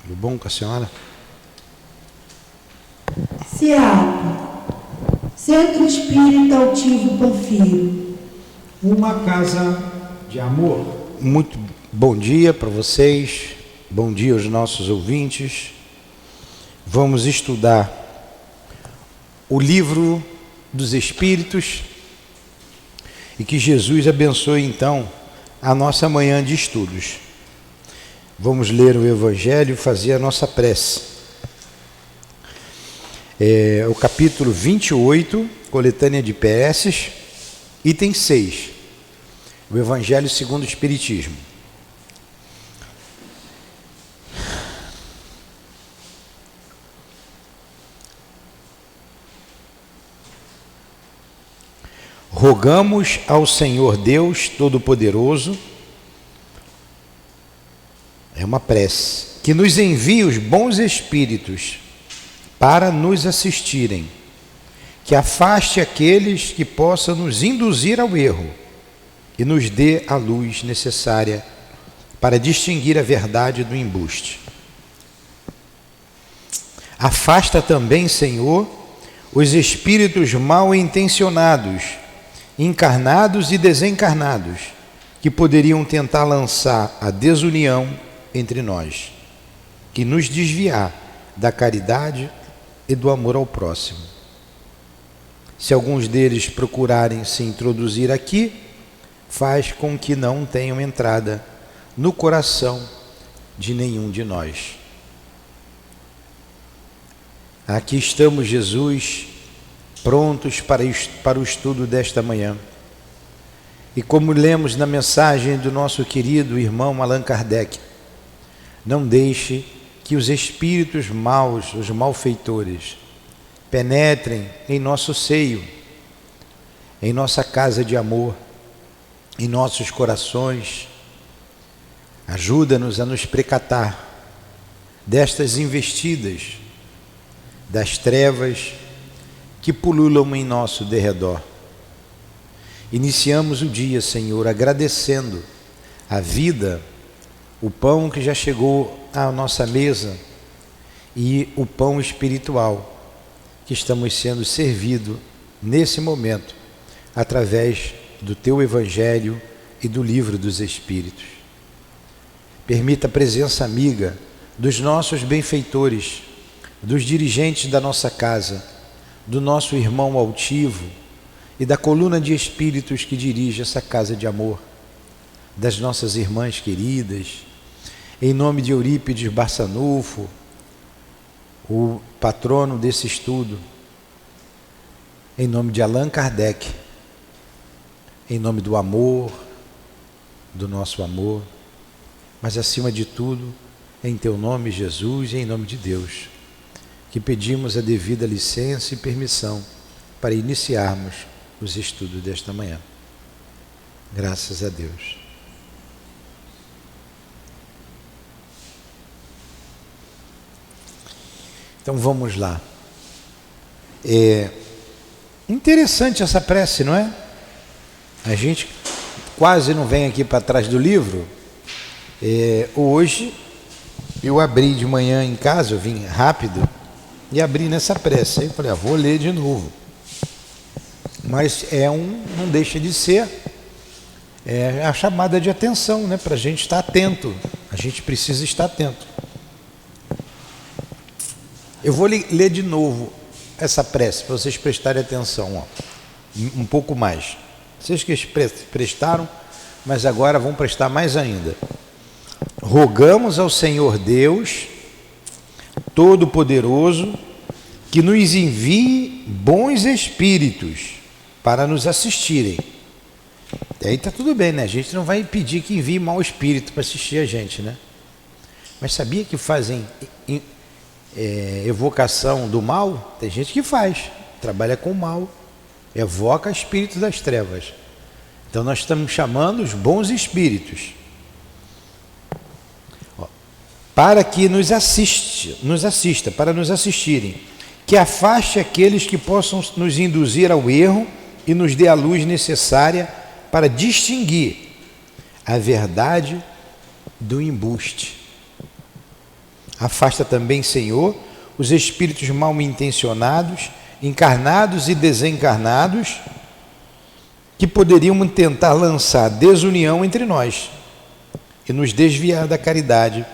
Tudo bom com a senhora? CEAP, Centro Espírita Altivo Panfiro. Uma casa de amor. Muito bom dia para vocês, bom dia aos nossos ouvintes. Vamos estudar o livro dos Espíritos e que Jesus abençoe então a nossa manhã de estudos. Vamos ler o Evangelho e fazer a nossa prece. O capítulo 28, coletânea de preces, item 6, o Evangelho segundo o Espiritismo. Rogamos ao Senhor Deus Todo-Poderoso, é uma prece, que nos envie os bons espíritos para nos assistirem, que afaste aqueles que possam nos induzir ao erro e nos dê a luz necessária para distinguir a verdade do embuste. Afasta também, Senhor, os espíritos mal intencionados, encarnados e desencarnados, que poderiam tentar lançar a desunião entre nós, que nos desviar da caridade e do amor ao próximo. Se alguns deles procurarem se introduzir aqui, faz com que não tenham entrada no coração de nenhum de nós. Aqui estamos, Jesus, prontos para o estudo desta manhã. E como lemos na mensagem do nosso querido irmão Allan Kardec, não deixe que os espíritos maus, os malfeitores, penetrem em nosso seio, em nossa casa de amor, em nossos corações. Ajuda-nos a nos precatar destas investidas, das trevas que pululam em nosso derredor. Iniciamos o dia, Senhor, agradecendo a vida, o pão que já chegou à nossa mesa e o pão espiritual que estamos sendo servido nesse momento através do Teu Evangelho e do Livro dos Espíritos. Permita a presença amiga dos nossos benfeitores, dos dirigentes da nossa casa, do nosso irmão altivo e da coluna de espíritos que dirige essa casa de amor, das nossas irmãs queridas, em nome de Eurípides Barçanufo, o patrono desse estudo, em nome de Allan Kardec, em nome do amor, do nosso amor, mas acima de tudo, em Teu nome, Jesus, e em nome de Deus, que pedimos a devida licença e permissão para iniciarmos os estudos desta manhã. Graças a Deus. Então vamos lá. Interessante essa prece, não é? A gente quase não vem aqui para trás do livro. Hoje eu abri de manhã em casa, eu vim rápido e abri nessa prece. Aí eu falei, vou ler de novo. Mas não deixa de ser a chamada de atenção, né? Para a gente estar atento. A gente precisa estar atento. Eu vou ler de novo essa prece para vocês prestarem atenção, um pouco mais. Vocês que prestaram, mas agora vão prestar mais ainda. Rogamos ao Senhor Deus Todo-Poderoso que nos envie bons espíritos para nos assistirem. E aí está tudo bem, né? A gente não vai pedir que envie mau espírito para assistir a gente, né? Mas sabia que fazem evocação do mal? Tem gente que faz, trabalha com o mal, evoca espíritos das trevas. Então nós estamos chamando os bons espíritos para que nos assista, para nos assistirem, que afaste aqueles que possam nos induzir ao erro e nos dê a luz necessária para distinguir a verdade do embuste. Afasta também, Senhor, os espíritos mal intencionados, encarnados e desencarnados, que poderiam tentar lançar desunião entre nós e nos desviar da caridade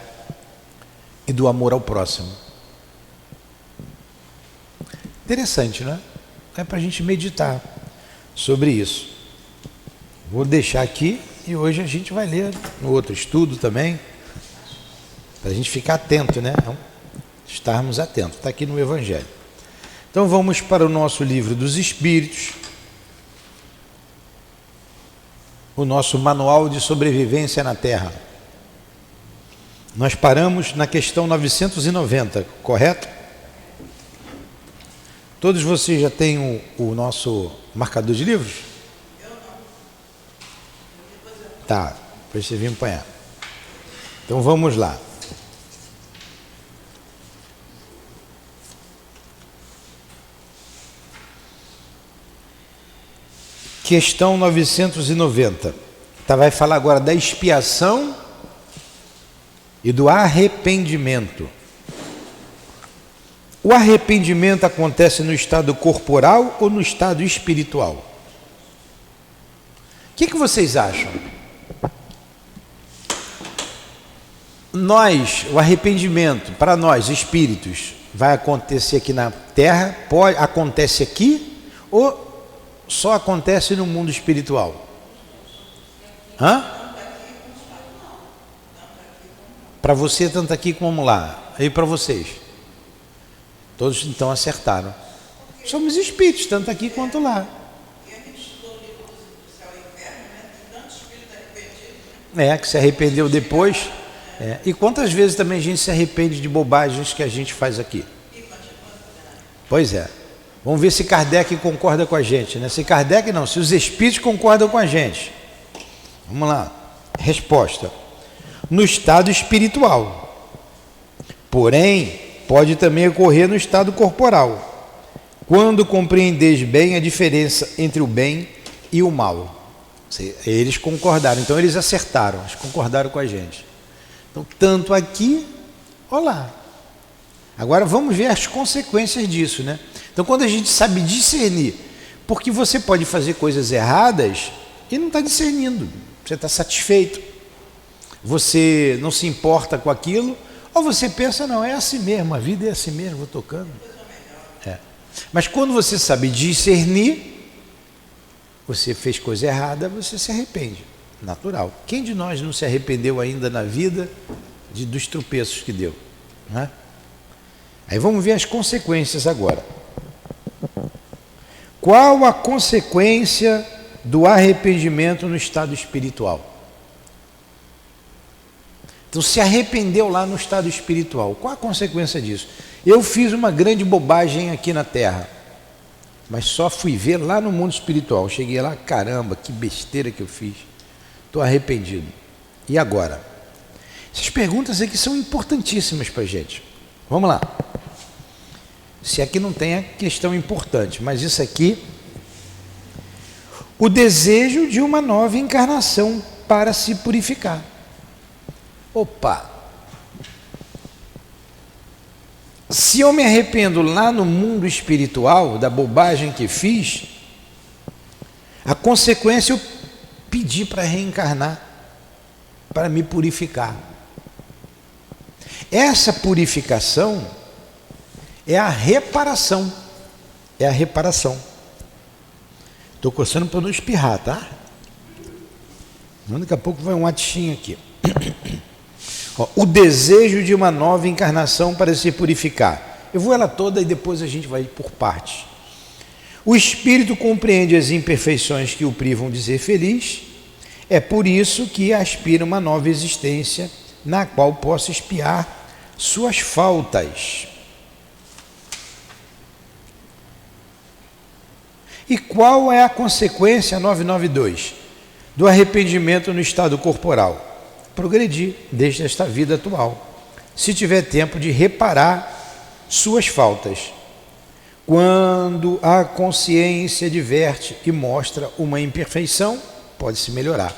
e do amor ao próximo. Interessante, não é? É para a gente meditar sobre isso. Vou deixar aqui e hoje a gente vai ler no outro estudo também, para a gente ficar atento, né? Então, estarmos atentos. Está aqui no Evangelho. Então vamos para o nosso livro dos Espíritos, o nosso manual de sobrevivência na Terra. Nós paramos na questão 990, correto? Todos vocês já têm o nosso marcador de livros? Eu não. Tá, depois você vem apanhar. Então vamos lá. Questão 990. Tá, vai falar agora da expiação e do arrependimento. O arrependimento acontece no estado corporal ou no estado espiritual? O que vocês acham? O arrependimento, para nós, espíritos, vai acontecer aqui na Terra? Acontece aqui ou só acontece no mundo espiritual? Hã? Para você, tanto aqui como lá. E para vocês? Todos então acertaram. Somos espíritos, tanto aqui quanto lá. E a gente estudou o livro do céu e inferno, né? Tem tanto espírito arrependido. Que se arrependeu depois. E quantas vezes também a gente se arrepende de bobagens que a gente faz aqui? Pois é. Vamos ver se Kardec concorda com a gente, né? Se Kardec não, se os espíritos concordam com a gente. Vamos lá. Resposta. No estado espiritual. Porém, pode também ocorrer no estado corporal, quando compreendeis bem a diferença entre o bem e o mal. Eles concordaram, então eles acertaram, eles concordaram com a gente. Então, tanto aqui, olá. Agora vamos ver as consequências disso, né? Então, quando a gente sabe discernir, porque você pode fazer coisas erradas e não está discernindo, você está satisfeito, você não se importa com aquilo, ou você pensa, não, é assim mesmo, a vida é assim mesmo, vou tocando. Mas quando você sabe discernir, você fez coisa errada, você se arrepende, natural. Quem de nós não se arrependeu ainda na vida dos tropeços que deu? Não é? Aí vamos ver as consequências agora. Qual a consequência do arrependimento no estado espiritual? Então, se arrependeu lá no estado espiritual. Qual a consequência disso? Eu fiz uma grande bobagem aqui na Terra, mas só fui ver lá no mundo espiritual. Cheguei lá, caramba, que besteira que eu fiz. Estou arrependido. E agora? Essas perguntas aqui são importantíssimas para a gente. Vamos lá. Se aqui não tem a questão importante, mas isso aqui, o desejo de uma nova encarnação para se purificar. Opa! Se eu me arrependo lá no mundo espiritual da bobagem que fiz, a consequência é eu pedir para reencarnar, para me purificar. Essa purificação é a reparação. É a reparação. Estou coçando para não espirrar, tá? Daqui a pouco vai um atichinho aqui. O desejo de uma nova encarnação para se purificar. Eu vou ela toda e depois a gente vai por partes. O espírito compreende as imperfeições que o privam de ser feliz. É por isso que aspira uma nova existência na qual possa expiar suas faltas. E qual é a consequência 992 do arrependimento no estado corporal? Progredir desde esta vida atual, se tiver tempo de reparar suas faltas. Quando a consciência diverte e mostra uma imperfeição, pode-se melhorar.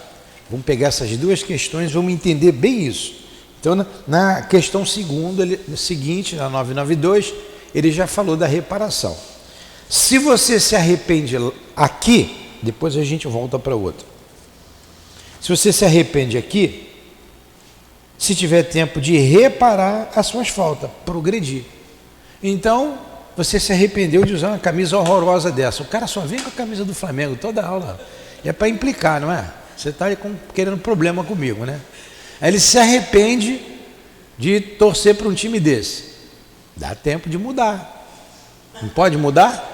Vamos pegar essas duas questões, vamos entender bem isso. Então, na questão seguinte, na 992, ele já falou da reparação. Se você se arrepende aqui, depois a gente volta para outra. Se você se arrepende aqui, se tiver tempo de reparar as suas faltas, progredir. Então, você se arrependeu de usar uma camisa horrorosa dessa. O cara só vem com a camisa do Flamengo toda aula. E é para implicar, não é? Você está querendo problema comigo, né? Aí ele se arrepende de torcer para um time desse. Dá tempo de mudar. Não pode mudar?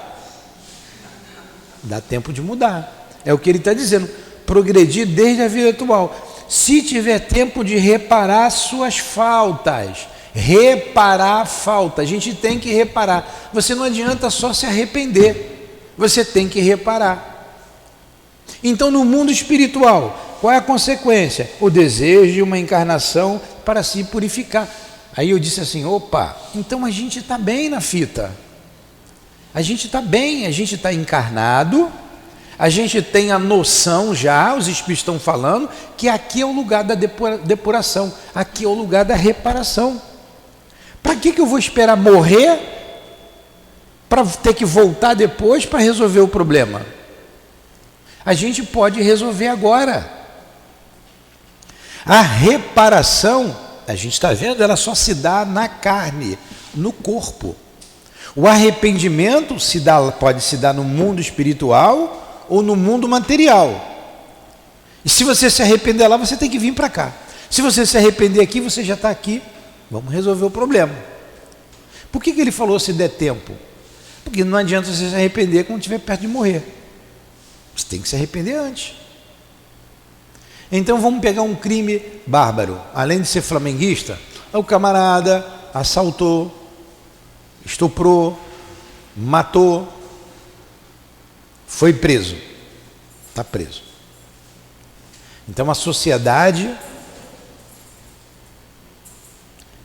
Dá tempo de mudar. É o que ele está dizendo. Progredir desde a vida atual. Se tiver tempo de reparar suas faltas. Reparar a falta. A gente tem que reparar. Você não adianta só se arrepender. Você tem que reparar. Então, no mundo espiritual, qual é a consequência? O desejo de uma encarnação para se purificar. Aí eu disse assim, opa, então a gente está bem na fita. A gente está bem, a gente está encarnado, a gente tem a noção já, os espíritos estão falando, que aqui é o lugar da depuração, aqui é o lugar da reparação. Para que eu vou esperar morrer para ter que voltar depois para resolver o problema? A gente pode resolver agora. A reparação, a gente está vendo, ela só se dá na carne, no corpo. O arrependimento pode se dar no mundo espiritual ou no mundo material. E se você se arrepender lá, você tem que vir para cá. Se você se arrepender aqui, você já está aqui. Vamos resolver o problema. Por que ele falou se der tempo? Porque não adianta você se arrepender quando estiver perto de morrer. Você tem que se arrepender antes. Então vamos pegar um crime bárbaro. Além de ser flamenguista, o camarada assaltou, estuprou, matou, foi preso. Está preso. Então a sociedade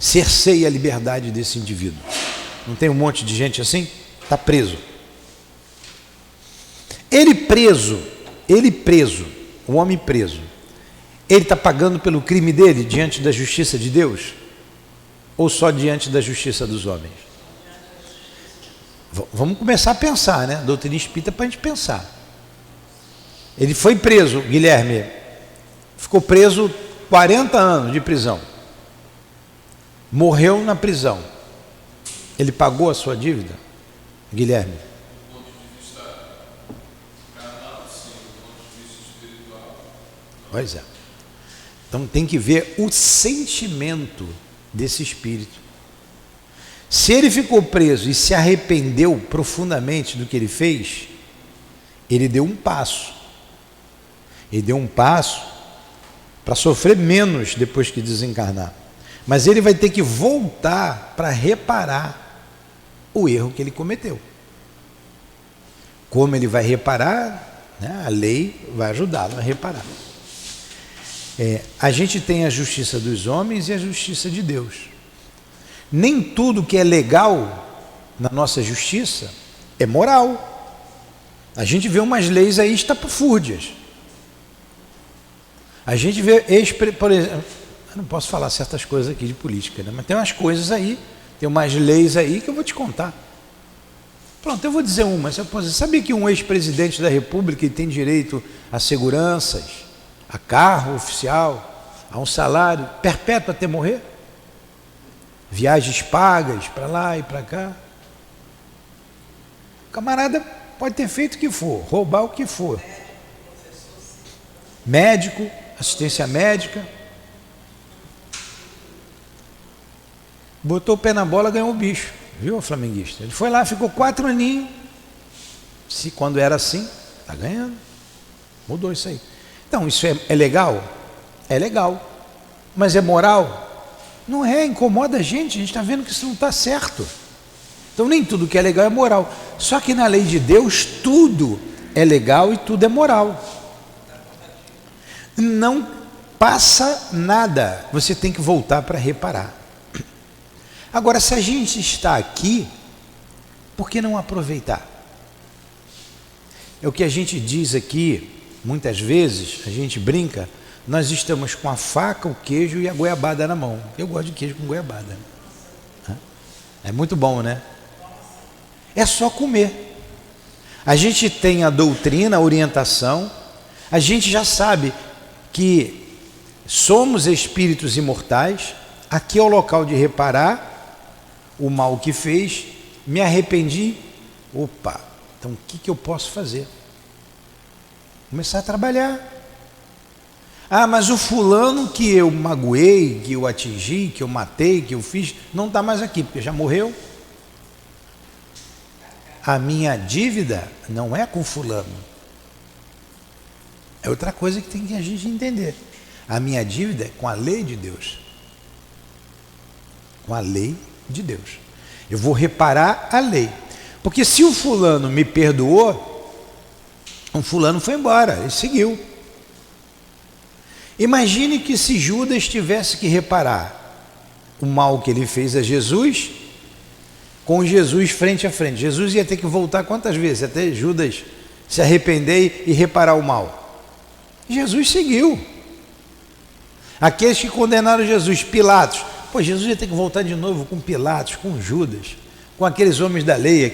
cerceia a liberdade desse indivíduo. Não tem um monte de gente assim? Está preso. Ele preso, o homem preso, ele está pagando pelo crime dele diante da justiça de Deus? Ou só diante da justiça dos homens? Vamos começar a pensar, né? Doutrina espírita para a gente pensar. Ele foi preso, Guilherme, ficou preso 40 anos de prisão. Morreu na prisão. Ele pagou a sua dívida, Guilherme? Pois é. Então tem que ver o sentimento desse espírito. Se ele ficou preso e se arrependeu profundamente do que ele fez, ele deu um passo. Ele deu um passo para sofrer menos depois que desencarnar. Mas ele vai ter que voltar para reparar o erro que ele cometeu. Como ele vai reparar, né? A lei vai ajudá-lo a reparar. A gente tem a justiça dos homens e a justiça de Deus. Nem tudo que é legal na nossa justiça é moral. A gente vê umas leis aí estapafúrdias. A gente vê, por exemplo, eu não posso falar certas coisas aqui de política, né? Mas tem umas coisas aí, tem umas leis aí que eu vou te contar. Pronto, eu vou dizer uma. Você sabia que um ex-presidente da República tem direito a seguranças, a carro oficial, a um salário perpétuo até morrer? Viagens pagas para lá e para cá. O camarada pode ter feito o que for, roubar o que for. Médico, assistência médica. Botou o pé na bola, ganhou o bicho. Viu, o flamenguista? Ele foi lá, ficou 4 aninhos. Se quando era assim, está ganhando. Mudou isso aí. Então, isso é legal? É legal. Mas é moral? Não é, incomoda a gente está vendo que isso não está certo. Então, nem tudo que é legal é moral. Só que na lei de Deus, tudo é legal e tudo é moral. Não passa nada. Você tem que voltar para reparar. Agora, se a gente está aqui, por que não aproveitar? É o que a gente diz aqui, muitas vezes, a gente brinca, nós estamos com a faca, o queijo e a goiabada na mão. Eu gosto de queijo com goiabada. É muito bom, né? É só comer. A gente tem a doutrina, a orientação, a gente já sabe que somos espíritos imortais. Aqui é o local de reparar o mal que fez, me arrependi. Opa, então o que eu posso fazer? Começar a trabalhar. Ah, mas o fulano que eu magoei, que eu atingi, que eu matei, que eu fiz, não está mais aqui, porque já morreu. A minha dívida não é com fulano. É outra coisa que tem que a gente entender. A minha dívida é com a lei de Deus. Com a lei de Deus. Eu vou reparar a lei. Porque se o fulano me perdoou, o fulano foi embora, ele seguiu. Imagine que se Judas tivesse que reparar o mal que ele fez a Jesus, com Jesus frente a frente. Jesus ia ter que voltar quantas vezes? Até Judas se arrepender e reparar o mal. Jesus seguiu. Aqueles que condenaram Jesus, Pilatos, pô, Jesus ia ter que voltar de novo com Pilatos, com Judas, com aqueles homens da lei,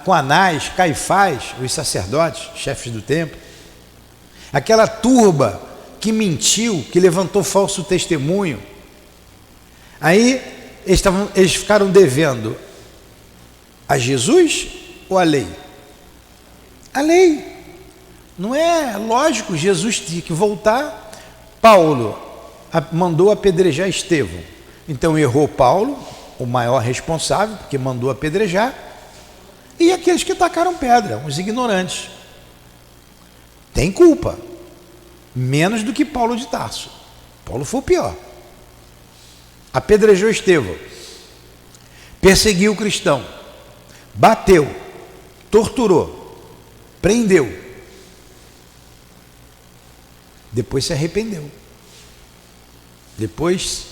com Anás, Caifás, os sacerdotes, chefes do templo, aquela turba que mentiu, que levantou falso testemunho. Aí eles ficaram devendo a Jesus ou a lei? A lei. Não é lógico, Jesus tinha que voltar. Paulo mandou apedrejar Estevão. Então errou Paulo, o maior responsável, porque mandou apedrejar, e aqueles que tacaram pedra, os ignorantes. Tem culpa. Menos do que Paulo de Tarso. Paulo foi o pior. Apedrejou Estevão, perseguiu o cristão, bateu, torturou, prendeu. Depois se arrependeu. Depois,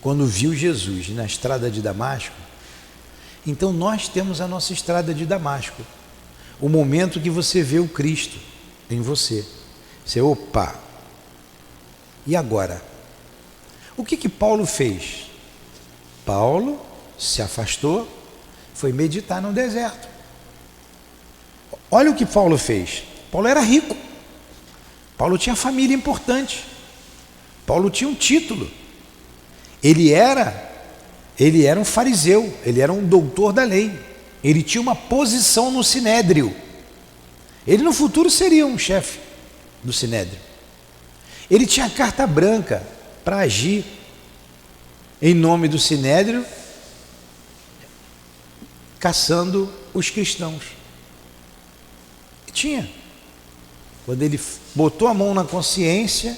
quando viu Jesus na estrada de Damasco, então nós temos a nossa estrada de Damasco. O momento que você vê o Cristo em você. Você, opa, e agora? O que Paulo fez? Paulo se afastou, foi meditar no deserto. Olha o que Paulo fez. Paulo era rico. Paulo tinha família importante. Paulo tinha um título. Ele era um fariseu, ele era um doutor da lei. Ele tinha uma posição no Sinédrio. Ele no futuro seria um chefe do Sinédrio. Ele tinha carta branca para agir em nome do Sinédrio, caçando os cristãos. E tinha. Quando ele botou a mão na consciência,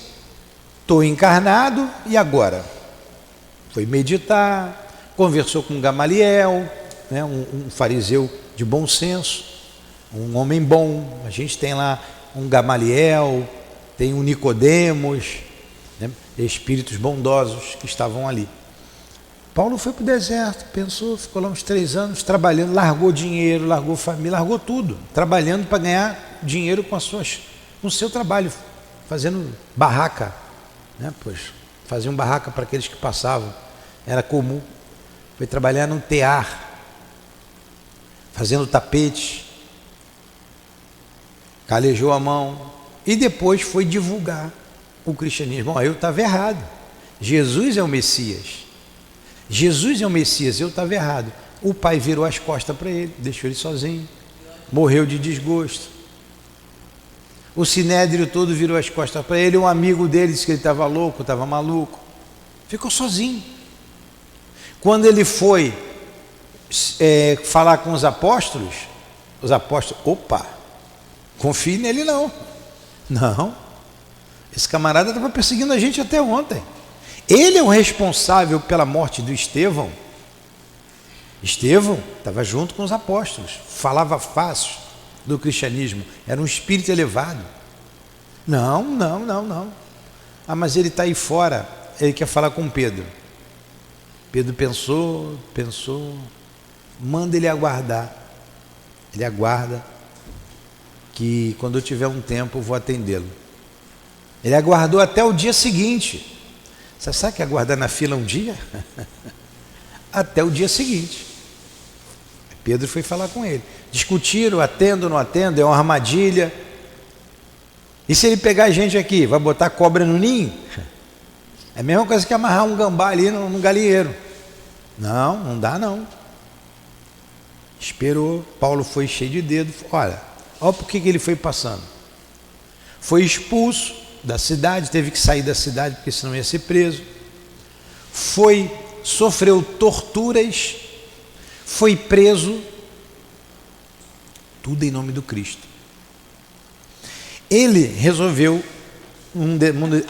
estou encarnado, e agora? Foi meditar, conversou com Gamaliel, né, um fariseu de bom senso, um homem bom. A gente tem lá um Gamaliel, tem um Nicodemos, né, espíritos bondosos que estavam ali. Paulo foi para o deserto, pensou, ficou lá uns 3 anos trabalhando, largou dinheiro, largou família, largou tudo, trabalhando para ganhar dinheiro com o seu trabalho, fazendo barraca, né, pois, faziam barraca para aqueles que passavam, era comum. Foi trabalhar num tear, fazendo tapetes, calejou a mão e depois foi divulgar o cristianismo. Bom, eu estava errado. Jesus é o Messias. Jesus é o Messias, eu estava errado. O pai virou as costas para ele, deixou ele sozinho, morreu de desgosto. O Sinédrio todo virou as costas para ele. Um amigo dele disse que ele estava louco, estava maluco. Ficou sozinho. Quando ele foi falar com os apóstolos, opa, confie nele não. Não, esse camarada estava perseguindo a gente até ontem. Ele é o responsável pela morte do Estevão. Estevão estava junto com os apóstolos, falava fácil do cristianismo, era um espírito elevado. Não. Ah, mas ele está aí fora, ele quer falar com Pedro. Pedro pensou, manda ele aguardar. Ele aguarda que quando eu tiver um tempo eu vou atendê-lo. Ele aguardou até o dia seguinte. Você sabe que aguardar na fila um dia? Até o dia seguinte. Pedro foi falar com ele. Discutiram, atendo, não atendo, é uma armadilha. E se ele pegar a gente aqui, vai botar cobra no ninho? É a mesma coisa que amarrar um gambá ali no galinheiro. Não, não dá não. Esperou, Paulo foi cheio de dedo. Olha por que ele foi passando. Foi expulso da cidade, teve que sair da cidade porque senão ia ser preso. Sofreu torturas, foi preso, tudo em nome do Cristo. Ele resolveu,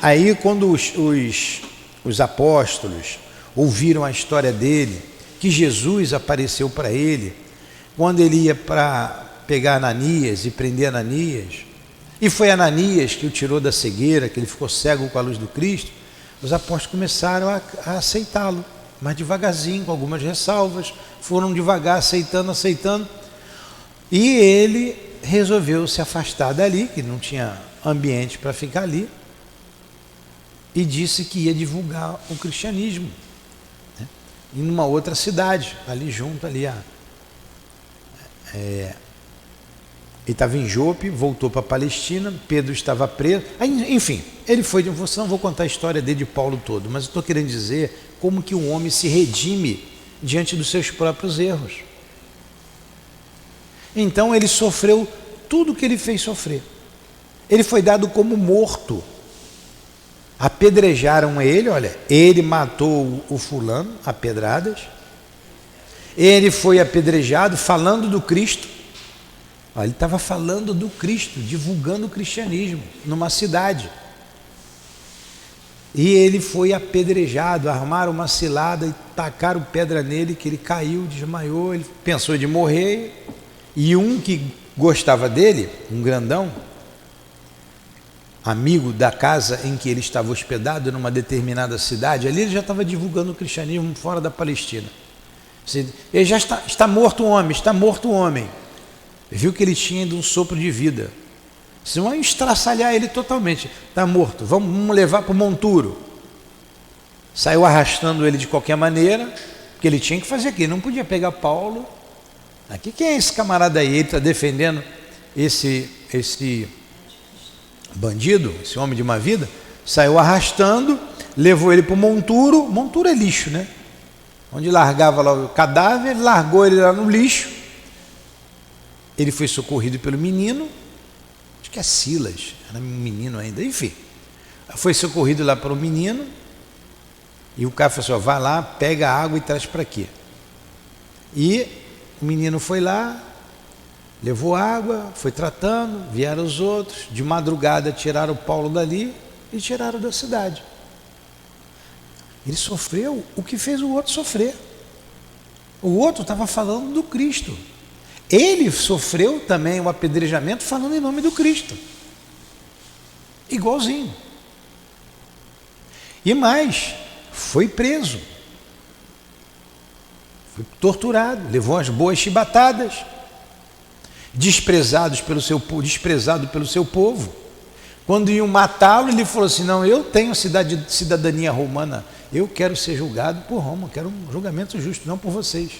aí quando os apóstolos ouviram a história dele, que Jesus apareceu para ele, quando ele ia para pegar Ananias e prender Ananias, e foi Ananias que o tirou da cegueira, que ele ficou cego com a luz do Cristo, os apóstolos começaram a aceitá-lo, mas devagarzinho, com algumas ressalvas, foram devagar, aceitando, e ele resolveu se afastar dali, que não tinha ambiente para ficar ali, e disse que ia divulgar o cristianismo, né, em uma outra cidade, ali junto, ali ele estava em Jope, voltou para a Palestina, Pedro estava preso, enfim, ele foi, não vou contar a história dele de Paulo todo, mas eu estou querendo dizer como que um homem se redime diante dos seus próprios erros. Então ele sofreu tudo que ele fez sofrer. Ele foi dado como morto. Apedrejaram ele, olha, ele matou o fulano a pedradas, ele foi apedrejado falando do Cristo. Ele estava falando do Cristo, divulgando o cristianismo numa cidade. E ele foi apedrejado, armaram uma cilada e tacaram pedra nele, que ele caiu, desmaiou, ele pensou de morrer. E um que gostava dele, um grandão, amigo da casa em que ele estava hospedado, numa determinada cidade, ali ele já estava divulgando o cristianismo fora da Palestina. Ele já está morto um homem, está morto um homem. Viu que ele tinha ainda um sopro de vida. Vocês vão estraçalhar ele totalmente. Está morto, vamos levar para o monturo. Saiu arrastando ele de qualquer maneira, porque ele tinha que fazer aquilo, não podia pegar Paulo. Aqui, quem é esse camarada aí? Ele está defendendo esse bandido, esse homem de má vida. Saiu arrastando, levou ele para o monturo. Monturo é lixo, né? Onde largava lá o cadáver, largou ele lá no lixo. Ele foi socorrido pelo menino, acho que é Silas, era um menino ainda, enfim. Foi socorrido lá para o menino, e o cara falou assim, vai lá, pega a água e traz para aqui. E o menino foi lá, levou água, foi tratando, vieram os outros, de madrugada tiraram o Paulo dali e tiraram da cidade. Ele sofreu o que fez o outro sofrer. O outro estava falando do Cristo. Ele sofreu também um apedrejamento falando em nome do Cristo. Igualzinho. E mais, foi preso. Foi torturado, levou umas boas chibatadas. Desprezado pelo seu povo. Quando iam matá-lo, ele falou assim, não, eu tenho cidadania romana, eu quero ser julgado por Roma, quero um julgamento justo, não por vocês.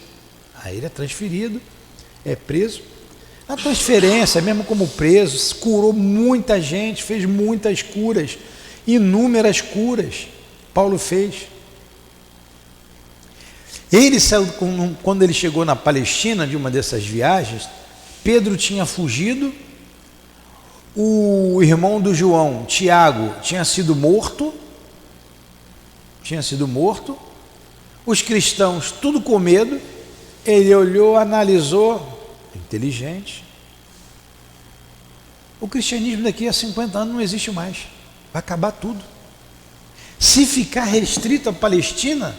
Aí ele é transferido, é preso. A transferência, mesmo como preso, curou muita gente, fez muitas curas, inúmeras curas, Paulo fez. Ele saiu, quando ele chegou na Palestina, de uma dessas viagens, Pedro tinha fugido, o irmão do João, Tiago, tinha sido morto, os cristãos tudo com medo. Ele olhou, analisou, inteligente. O cristianismo daqui a 50 anos não existe mais, vai acabar tudo. Se ficar restrito à Palestina,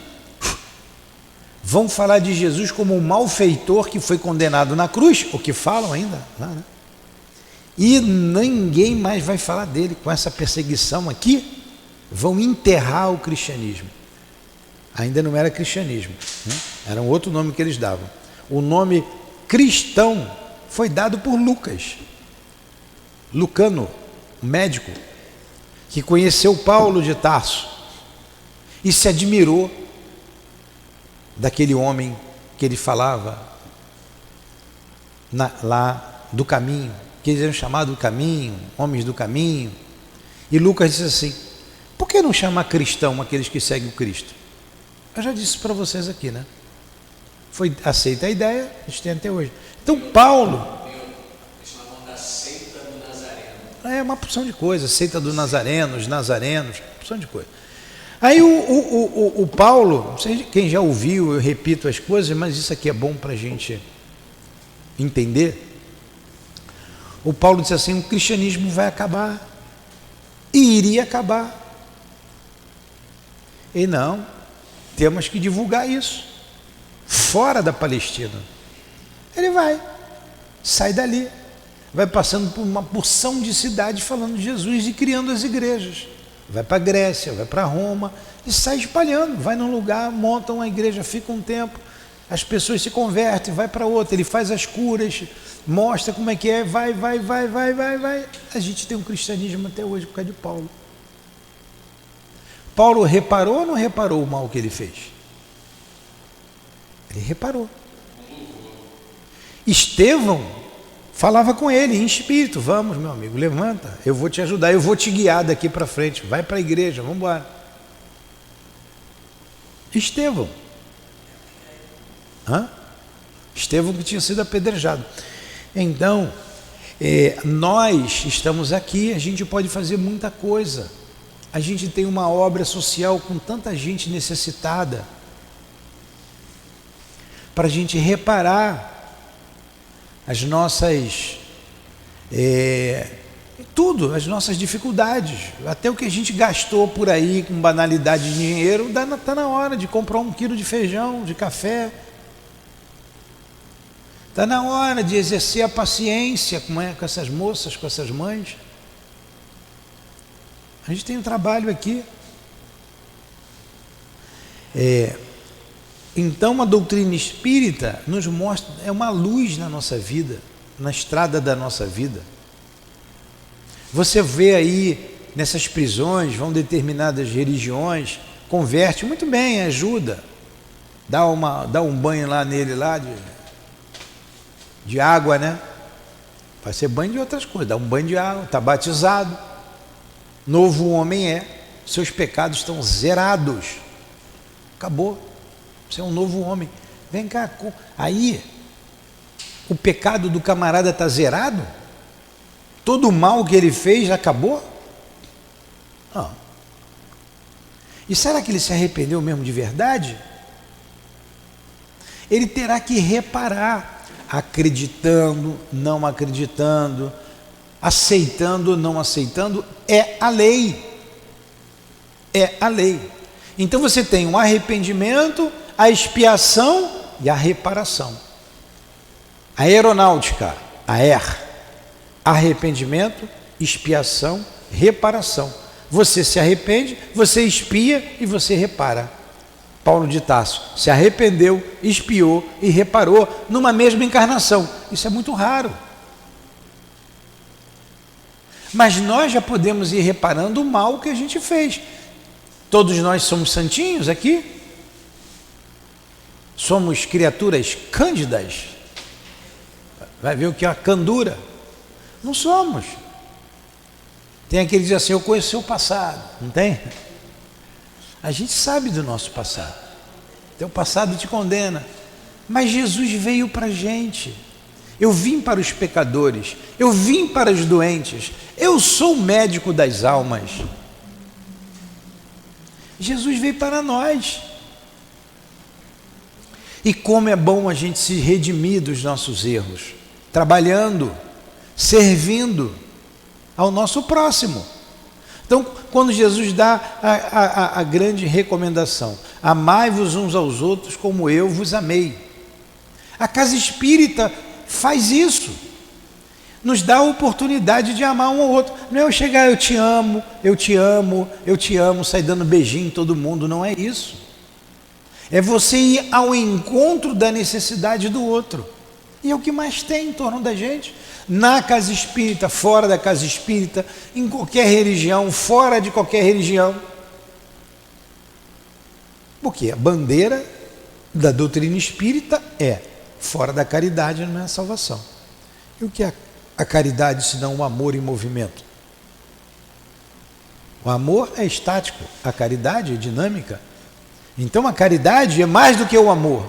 vão falar de Jesus como um malfeitor que foi condenado na cruz, o que falam ainda, né? E ninguém mais vai falar dele. Com essa perseguição aqui, vão enterrar o cristianismo. Ainda não era cristianismo, né? Era um outro nome que eles davam. O nome cristão foi dado por Lucas, Lucano, médico. que conheceu Paulo de Tarso e se admirou daquele homem que ele falava lá do caminho, que eles eram chamados do caminho, homens do caminho. E Lucas disse assim: por que não chamar cristão aqueles que seguem o Cristo? Eu já disse para vocês aqui, né? Foi aceita a ideia, a gente tem até hoje. Então Paulo é uma porção de coisas, seita do Nazareno, os nazarenos, uma porção de coisas. Aí o Paulo, quem já ouviu, eu repito as coisas, mas isso aqui é bom para a gente entender. O Paulo disse assim: o cristianismo vai acabar, e iria acabar. E não, temos que divulgar isso, fora da Palestina. Ele vai, sai dali, vai passando por uma porção de cidades falando de Jesus e criando as igrejas. Vai para a Grécia, vai para Roma e sai espalhando. Vai num lugar, monta uma igreja, fica um tempo, as pessoas se convertem, vai para outra, ele faz as curas, mostra como é que é, vai. A gente tem um cristianismo até hoje por causa de Paulo. Paulo reparou ou não reparou o mal que ele fez? Ele reparou. Estevão falava com ele em espírito: vamos, meu amigo, levanta, eu vou te ajudar, eu vou te guiar daqui para frente, vai para a igreja, vamos embora. Estevão. Estevão que tinha sido apedrejado. Então, nós estamos aqui, a gente pode fazer muita coisa. A gente tem uma obra social com tanta gente necessitada, para a gente reparar as nossas, tudo, as nossas dificuldades, até o que a gente gastou por aí com banalidade de dinheiro, está na hora de comprar 1 quilo de feijão, de café, está na hora de exercer a paciência com essas moças, com essas mães. A gente tem um trabalho aqui. Então a doutrina espírita nos mostra, é uma luz na nossa vida, na estrada da nossa vida. Você vê aí nessas prisões, vão determinadas religiões, converte, muito bem, ajuda, dá um banho lá nele lá de água, né? Vai ser banho de outras coisas, dá um banho de água, está batizado, novo homem seus pecados estão zerados, acabou. Você é um novo homem. Vem cá. Aí, o pecado do camarada está zerado? Todo o mal que ele fez acabou? Não. E será que ele se arrependeu mesmo de verdade? Ele terá que reparar, acreditando, não acreditando, aceitando, não aceitando, é a lei. É a lei. Então você tem um arrependimento, a expiação e a reparação. A aeronáutica, arrependimento, expiação, reparação. Você se arrepende, você expia e você repara. Paulo de Tarso se arrependeu, expiou e reparou numa mesma encarnação. Isso é muito raro. Mas nós já podemos ir reparando o mal que a gente fez. Todos nós somos santinhos aqui? Somos criaturas cândidas? Vai ver o que é a candura? Não somos. Tem aquele que diz assim: eu conheço o seu passado. Não tem? A gente sabe do nosso passado. Teu passado te condena. Mas Jesus veio para a gente. Eu vim para os pecadores. Eu vim para os doentes. Eu sou o médico das almas. Jesus veio para nós. E como é bom a gente se redimir dos nossos erros, trabalhando, servindo ao nosso próximo. Então, quando Jesus dá a grande recomendação: amai-vos uns aos outros como eu vos amei. A casa espírita faz isso, nos dá a oportunidade de amar um ao outro. Não é eu chegar, eu te amo, eu te amo, eu te amo, sair dando beijinho em todo mundo. Não é isso. É você ir ao encontro da necessidade do outro. E é o que mais tem em torno da gente. Na casa espírita, fora da casa espírita, em qualquer religião, fora de qualquer religião. Porque a bandeira da doutrina espírita é: fora da caridade não é salvação. E o que é a caridade senão o amor em movimento? O amor é estático, a caridade é dinâmica. Então a caridade é mais do que o amor,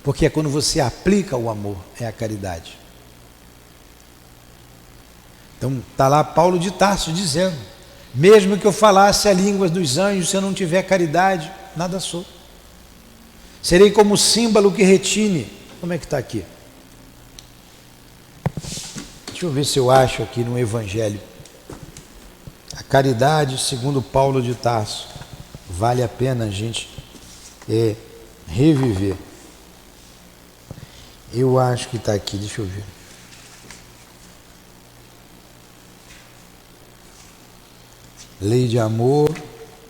porque é quando você aplica o amor, é a caridade. Então está lá Paulo de Tarso dizendo: mesmo que eu falasse a língua dos anjos, se eu não tiver caridade, nada sou. Serei como símbolo que retine. Como é que está aqui? Deixa eu ver se eu acho aqui no Evangelho. A caridade, segundo Paulo de Tarso, vale a pena a gente reviver. Eu acho que está aqui, deixa eu ver. Lei de amor.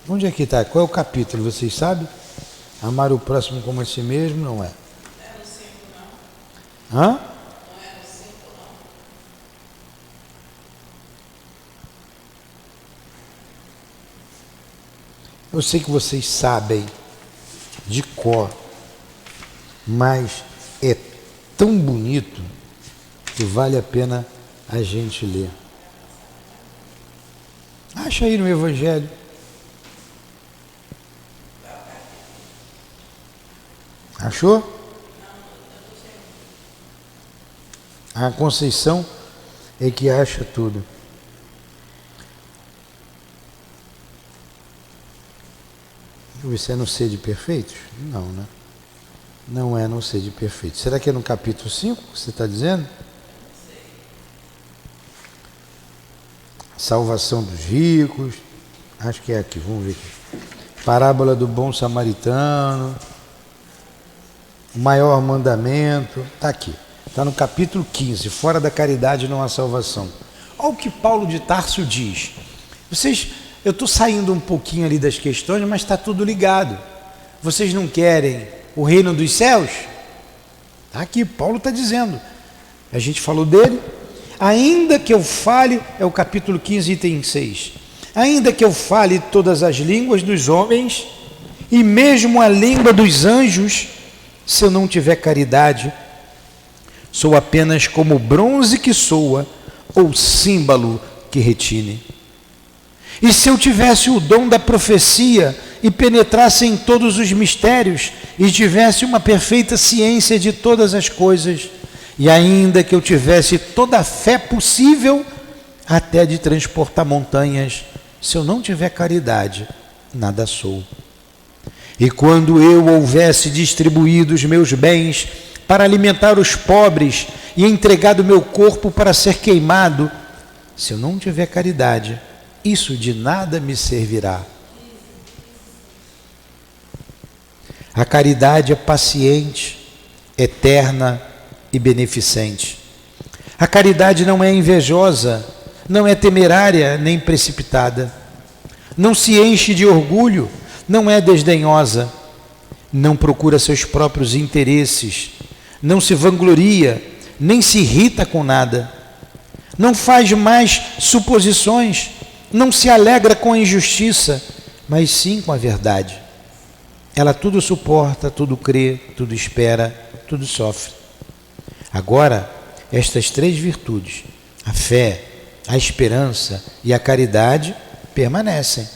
Onde é que está? Qual é o capítulo? Vocês sabem? Amar o próximo como a si mesmo, não é? Não é no 5, não. Hã? Não é no 5, não. Eu sei que vocês sabem de cor, mas é tão bonito que vale a pena a gente ler. Acha aí no Evangelho. Achou? A Conceição é que acha tudo. Deixa eu ver se é no Sede Perfeitos? Não, né? Não é no Sede Perfeitos. Será que é no capítulo 5 que você está dizendo? Salvação dos ricos. Acho que é aqui, vamos ver aqui. Parábola do bom samaritano. O maior mandamento. Está aqui. Está no capítulo 15. Fora da caridade não há salvação. Olha o que Paulo de Tarso diz. Eu estou saindo um pouquinho ali das questões, mas está tudo ligado. Vocês não querem o reino dos céus? Está aqui, Paulo está dizendo. A gente falou dele. Ainda que eu fale, é o capítulo 15, item 6. Ainda que eu fale todas as línguas dos homens, e mesmo a língua dos anjos, se eu não tiver caridade, sou apenas como bronze que soa, ou símbolo que retine. E se eu tivesse o dom da profecia, e penetrasse em todos os mistérios, e tivesse uma perfeita ciência de todas as coisas, e ainda que eu tivesse toda a fé possível, até de transportar montanhas, se eu não tiver caridade, nada sou. E quando eu houvesse distribuído os meus bens para alimentar os pobres e entregado meu corpo para ser queimado, se eu não tiver caridade, isso de nada me servirá. A caridade é paciente, eterna e beneficente. A caridade não é invejosa, não é temerária nem precipitada. Não se enche de orgulho, não é desdenhosa. Não procura seus próprios interesses, não se vangloria, nem se irrita com nada. Não faz mais suposições, não se alegra com a injustiça, mas sim com a verdade. Ela tudo suporta, tudo crê, tudo espera, tudo sofre. Agora, estas três virtudes, a fé, a esperança e a caridade, permanecem.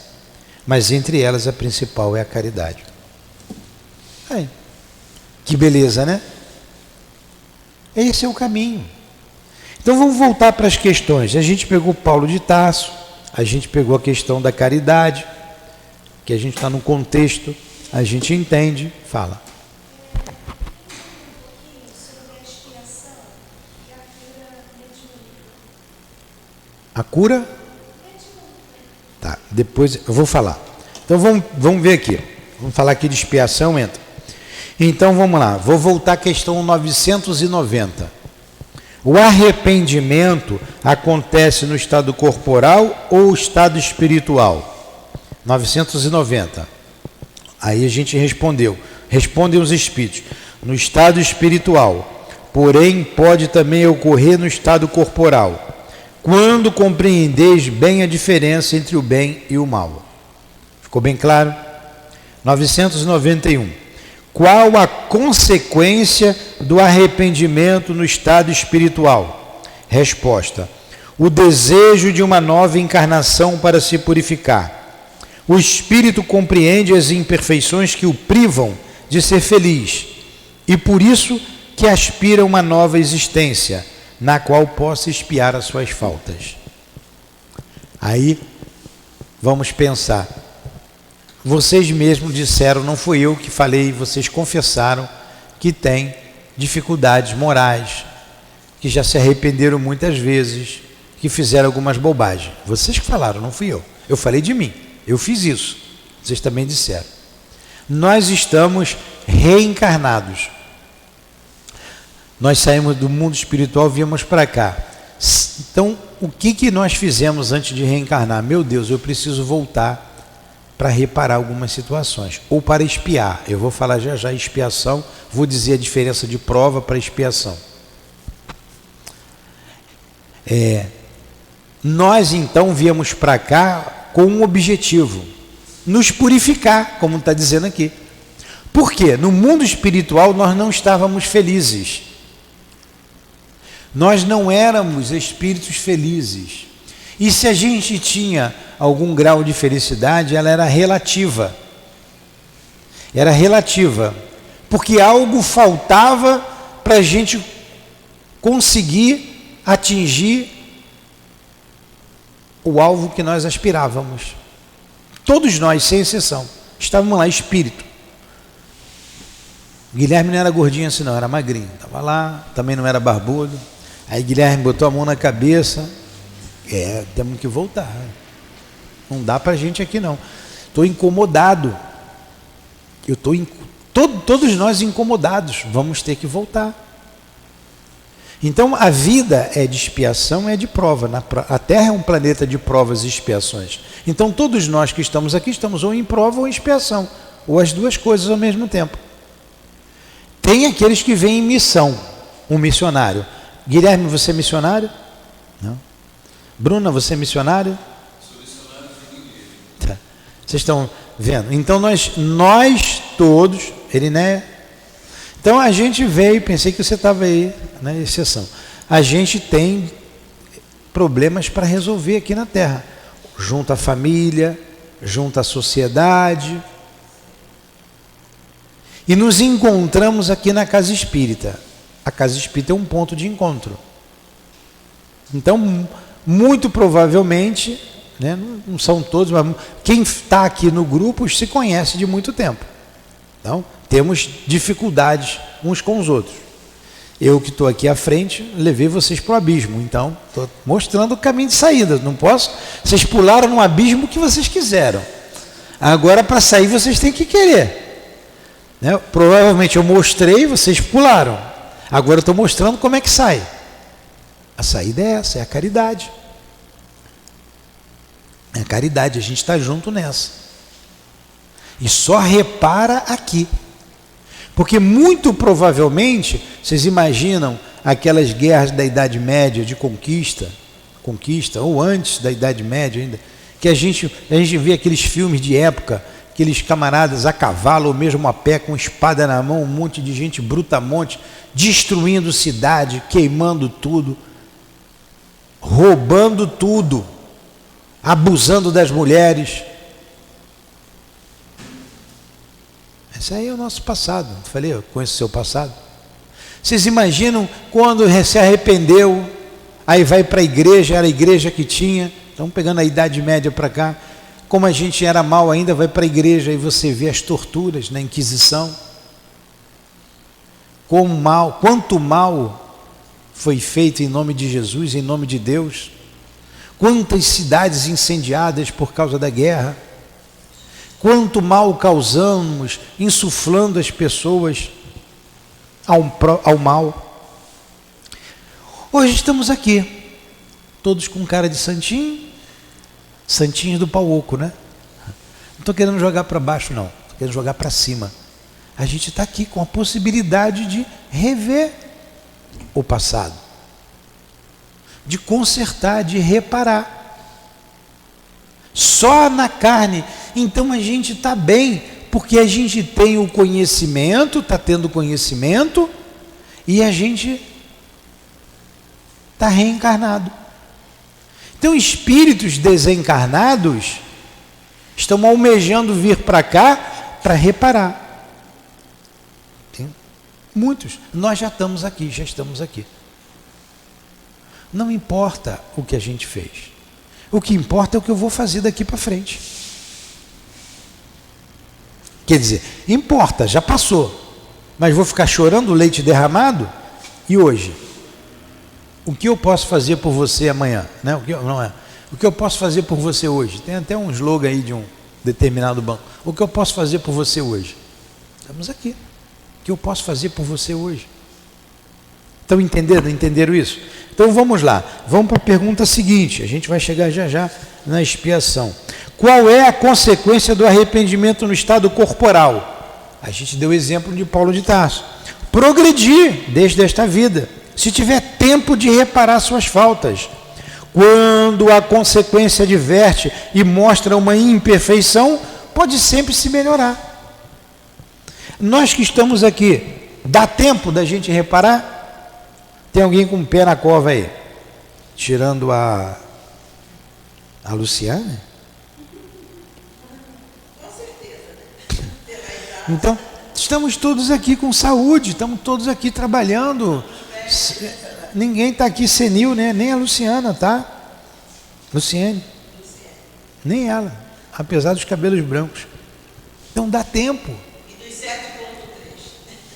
Mas entre elas a principal é a caridade. Aí, que beleza, né? Esse é o caminho. Então vamos voltar para as questões. A gente pegou Paulo de Tarso, a gente pegou a questão da caridade, que a gente está no contexto, a gente entende, fala. A cura? Tá, depois eu vou falar. Então vamos ver aqui. Vamos falar aqui de expiação, entra. Então vamos lá, vou voltar à questão 990. O arrependimento acontece no estado corporal ou estado espiritual? 990. Aí a gente respondeu. Respondem os espíritos. No estado espiritual, porém pode também ocorrer no estado corporal, quando compreendeis bem a diferença entre o bem e o mal. Ficou bem claro? 991. Qual a consequência do arrependimento no estado espiritual? Resposta: o desejo de uma nova encarnação para se purificar. O espírito compreende as imperfeições que o privam de ser feliz e por isso que aspira a uma nova existência, na qual possa expiar as suas faltas. Aí, vamos pensar. Vocês mesmos disseram, não fui eu que falei, vocês confessaram que têm dificuldades morais, que já se arrependeram muitas vezes, que fizeram algumas bobagens. Vocês que falaram, não fui eu. Eu falei de mim, eu fiz isso. Vocês também disseram. Nós estamos reencarnados. Nós saímos do mundo espiritual, viemos para cá. Então, o que nós fizemos antes de reencarnar? Meu Deus, eu preciso voltar para reparar algumas situações, ou para expiar. Eu vou falar já expiação, vou dizer a diferença de prova para expiação. Nós então viemos para cá com um objetivo, nos purificar, como está dizendo aqui. Por quê? No mundo espiritual nós não estávamos felizes. Nós não éramos espíritos felizes. E se a gente tinha algum grau de felicidade, ela era relativa. Era relativa, porque algo faltava para a gente conseguir atingir o alvo que nós aspirávamos. Todos nós, sem exceção, estávamos lá, espírito. Guilherme não era gordinho assim não, era magrinho. Estava lá, também não era barbudo. Aí Guilherme botou a mão na cabeça. Temos que voltar. Não dá para a gente aqui não. Estou incomodado. Todos nós incomodados. Vamos ter que voltar. Então a vida é de expiação, é de prova. A Terra é um planeta de provas e expiações. Então todos nós que estamos aqui estamos ou em prova ou em expiação, ou as duas coisas ao mesmo tempo. Tem aqueles que vêm em missão, um missionário. Guilherme, você é missionário? Não. Bruna, você é missionário? Sou missionário de igreja. Tá. Vocês estão vendo? Então nós todos, ele né? Então a gente veio, pensei que você estava aí, na exceção. A gente tem problemas para resolver aqui na Terra, junto à família, junto à sociedade. E nos encontramos aqui na Casa Espírita. A Casa Espírita é um ponto de encontro. Então, muito provavelmente, né, não são todos, mas quem está aqui no grupo se conhece de muito tempo. Então, temos dificuldades uns com os outros. Eu que estou aqui à frente, levei vocês para o abismo. Então, estou mostrando o caminho de saída. Não posso? Vocês pularam no abismo que vocês quiseram. Agora, para sair, vocês têm que querer. Né? Provavelmente eu mostrei, vocês pularam. Agora eu estou mostrando como é que sai. A saída é essa, é a caridade. É a caridade, a gente está junto nessa. E só repara aqui. Porque muito provavelmente, vocês imaginam aquelas guerras da Idade Média de conquista, ou antes da Idade Média ainda, que a gente vê aqueles filmes de época, aqueles camaradas a cavalo ou mesmo a pé com espada na mão, um monte de gente brutamonte, destruindo cidade, queimando tudo, roubando tudo, abusando das mulheres. Esse aí é o nosso passado. Eu falei, eu conheço o seu passado. Vocês imaginam quando se arrependeu, aí vai para a igreja, era a igreja que tinha, estamos pegando a Idade Média para cá, como a gente era mal ainda, vai para a igreja e você vê as torturas na Inquisição. Quanto mal foi feito em nome de Jesus, em nome de Deus. Quantas cidades incendiadas por causa da guerra. Quanto mal causamos, insuflando as pessoas ao mal. Hoje estamos aqui, todos com cara de santinho, santinhos do pau oco, né? Não estou querendo jogar para baixo não, estou querendo jogar para cima. A gente está aqui com a possibilidade de rever, o passado, de consertar, de reparar. Só na carne. Então a gente está bem, porque a gente tem o conhecimento, está tendo conhecimento, e a gente está reencarnado. Então espíritos desencarnados estão almejando vir para cá para reparar. Tem muitos. Nós já estamos aqui, já estamos aqui. Não importa o que a gente fez. O que importa é o que eu vou fazer daqui para frente. Quer dizer, importa, já passou. Mas vou ficar chorando o leite derramado? E hoje? O que eu posso fazer por você amanhã? Né? O que eu posso fazer por você hoje? Tem até um slogan aí de um determinado banco. O que eu posso fazer por você hoje? Estamos aqui. O que eu posso fazer por você hoje? Estão entendendo? Entenderam isso? Então vamos lá. Vamos para a pergunta seguinte. A gente vai chegar já já na expiação. Qual é a consequência do arrependimento no estado corporal? A gente deu o exemplo de Paulo de Tarso. Progredir desde esta vida, se tiver tempo de reparar suas faltas. Quando a consequência adverte e mostra uma imperfeição, pode sempre se melhorar. Nós que estamos aqui, dá tempo da gente reparar? Tem alguém com o pé na cova aí? Tirando a Luciana? Então, estamos todos aqui com saúde, estamos todos aqui trabalhando. Ninguém está aqui senil, né? Nem a Luciana, tá? Luciane. Nem ela, apesar dos cabelos brancos. Então dá tempo. E dos 7,3.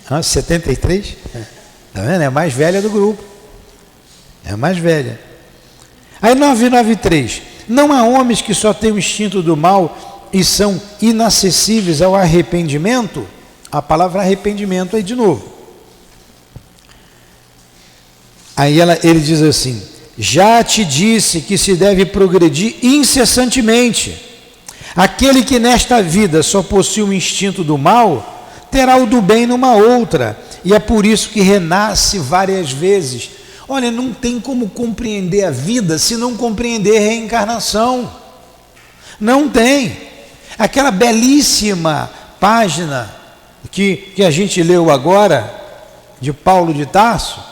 Ah, 73? Tá vendo? É a mais velha do grupo. É a mais velha. Aí 993. Não há homens que só têm o instinto do mal e são inacessíveis ao arrependimento? A palavra arrependimento aí de novo. Aí ele diz assim: já te disse que se deve progredir incessantemente. Aquele que nesta vida só possui o instinto do mal, terá o do bem numa outra, e é por isso que renasce várias vezes. Olha, não tem como compreender a vida se não compreender a reencarnação. Não tem. Aquela belíssima página que a gente leu agora, de Paulo de Tarso,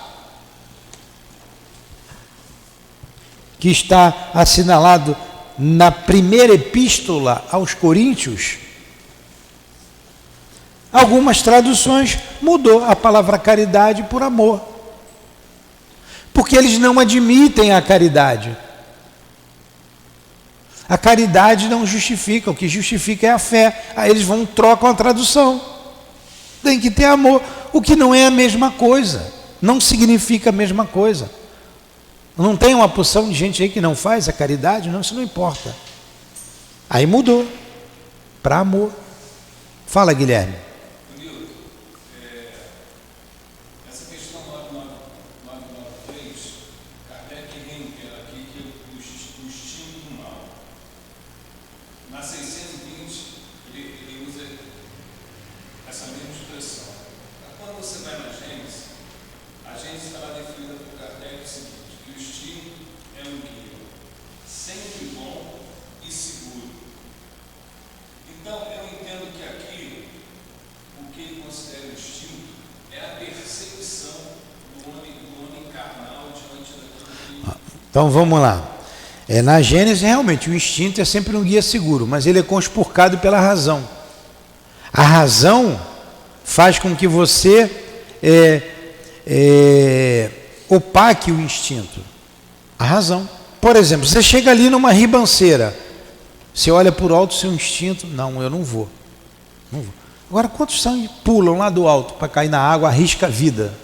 que está assinalado na primeira epístola aos Coríntios, algumas traduções mudou a palavra caridade por amor, porque eles não admitem a caridade. A caridade não justifica, o que justifica é a fé. Aí eles trocam a tradução. Tem que ter amor, o que não é a mesma coisa, não significa a mesma coisa. Não tem uma porção de gente aí que não faz a caridade? Não, isso não importa. Aí mudou para amor. Fala, Guilherme. Nilton, essa questão 993, Kardec reitera aqui que o instinto do mal. Na 620, ele usa essa mesma expressão. Quando você vai na Gênesis, a Gênesis está definida por Kardec o seguinte: que o instinto é um guia, sempre bom e seguro. Então, eu entendo que aqui, o que ele considera o instinto é a percepção do homem carnal diante daquilo que... Então vamos lá. Na Gênesis, realmente, o instinto é sempre um guia seguro, mas ele é conspurcado pela razão. A razão faz com que você opaque o instinto. A razão. Por exemplo, você chega ali numa ribanceira, você olha por alto o seu instinto, não, eu não vou. Não vou. Agora, quantos pulam lá do alto para cair na água, arrisca a vida?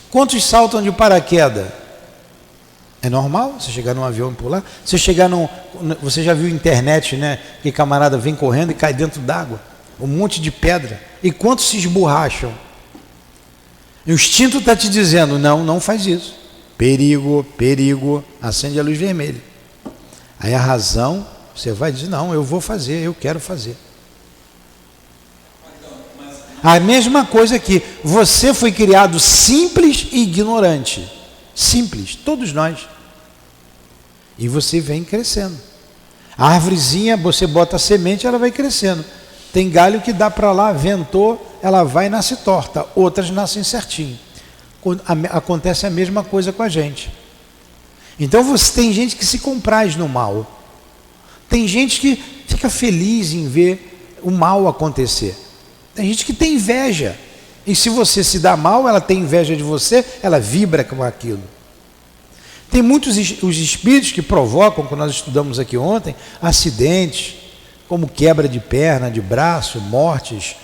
Quantos saltam de paraquedas? É normal você chegar num avião e pular? Você já viu internet, né? Que camarada vem correndo e cai dentro d'água, um monte de pedra. E quantos se esborracham? O instinto está te dizendo, não faz isso. Perigo, perigo, acende a luz vermelha. Aí a razão, você vai dizer, não, eu vou fazer, eu quero fazer. Então, mas A mesma coisa que você foi criado simples e ignorante. Simples, todos nós. E você vem crescendo. A árvorezinha, você bota a semente, ela vai crescendo. Tem galho que dá para lá, ventou, ela vai e nasce torta. Outras nascem certinho. Acontece a mesma coisa com a gente. Então você tem gente que se compraz no mal. Tem gente que fica feliz em ver o mal acontecer. Tem gente que tem inveja. E se você se dá mal, ela tem inveja de você, ela vibra com aquilo. Tem muitos os espíritos que provocam, como nós estudamos aqui ontem, acidentes, como quebra de perna, de braço, mortes,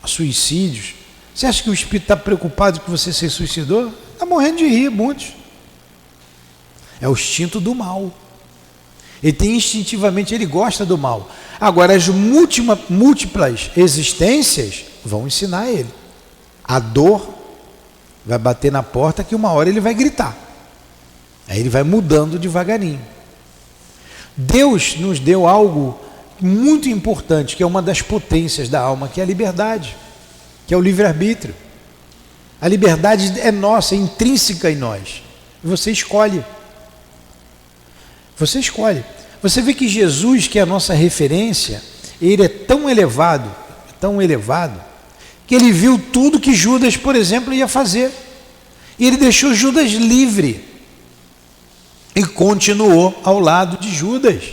suicídios. Você acha que o espírito está preocupado que você se suicidou? Está morrendo de rir, muitos. É o instinto do mal. Ele tem instintivamente, ele gosta do mal. Agora, as múltiplas existências vão ensinar ele. A dor vai bater na porta que uma hora ele vai gritar. Aí ele vai mudando devagarinho. Deus nos deu algo muito importante, que é uma das potências da alma, que é a liberdade, que é o livre-arbítrio. A liberdade é nossa, é intrínseca em nós. Você escolhe. Você escolhe. Você vê que Jesus, que é a nossa referência, ele é tão elevado, que ele viu tudo que Judas, por exemplo, ia fazer. E ele deixou Judas livre. E continuou ao lado de Judas.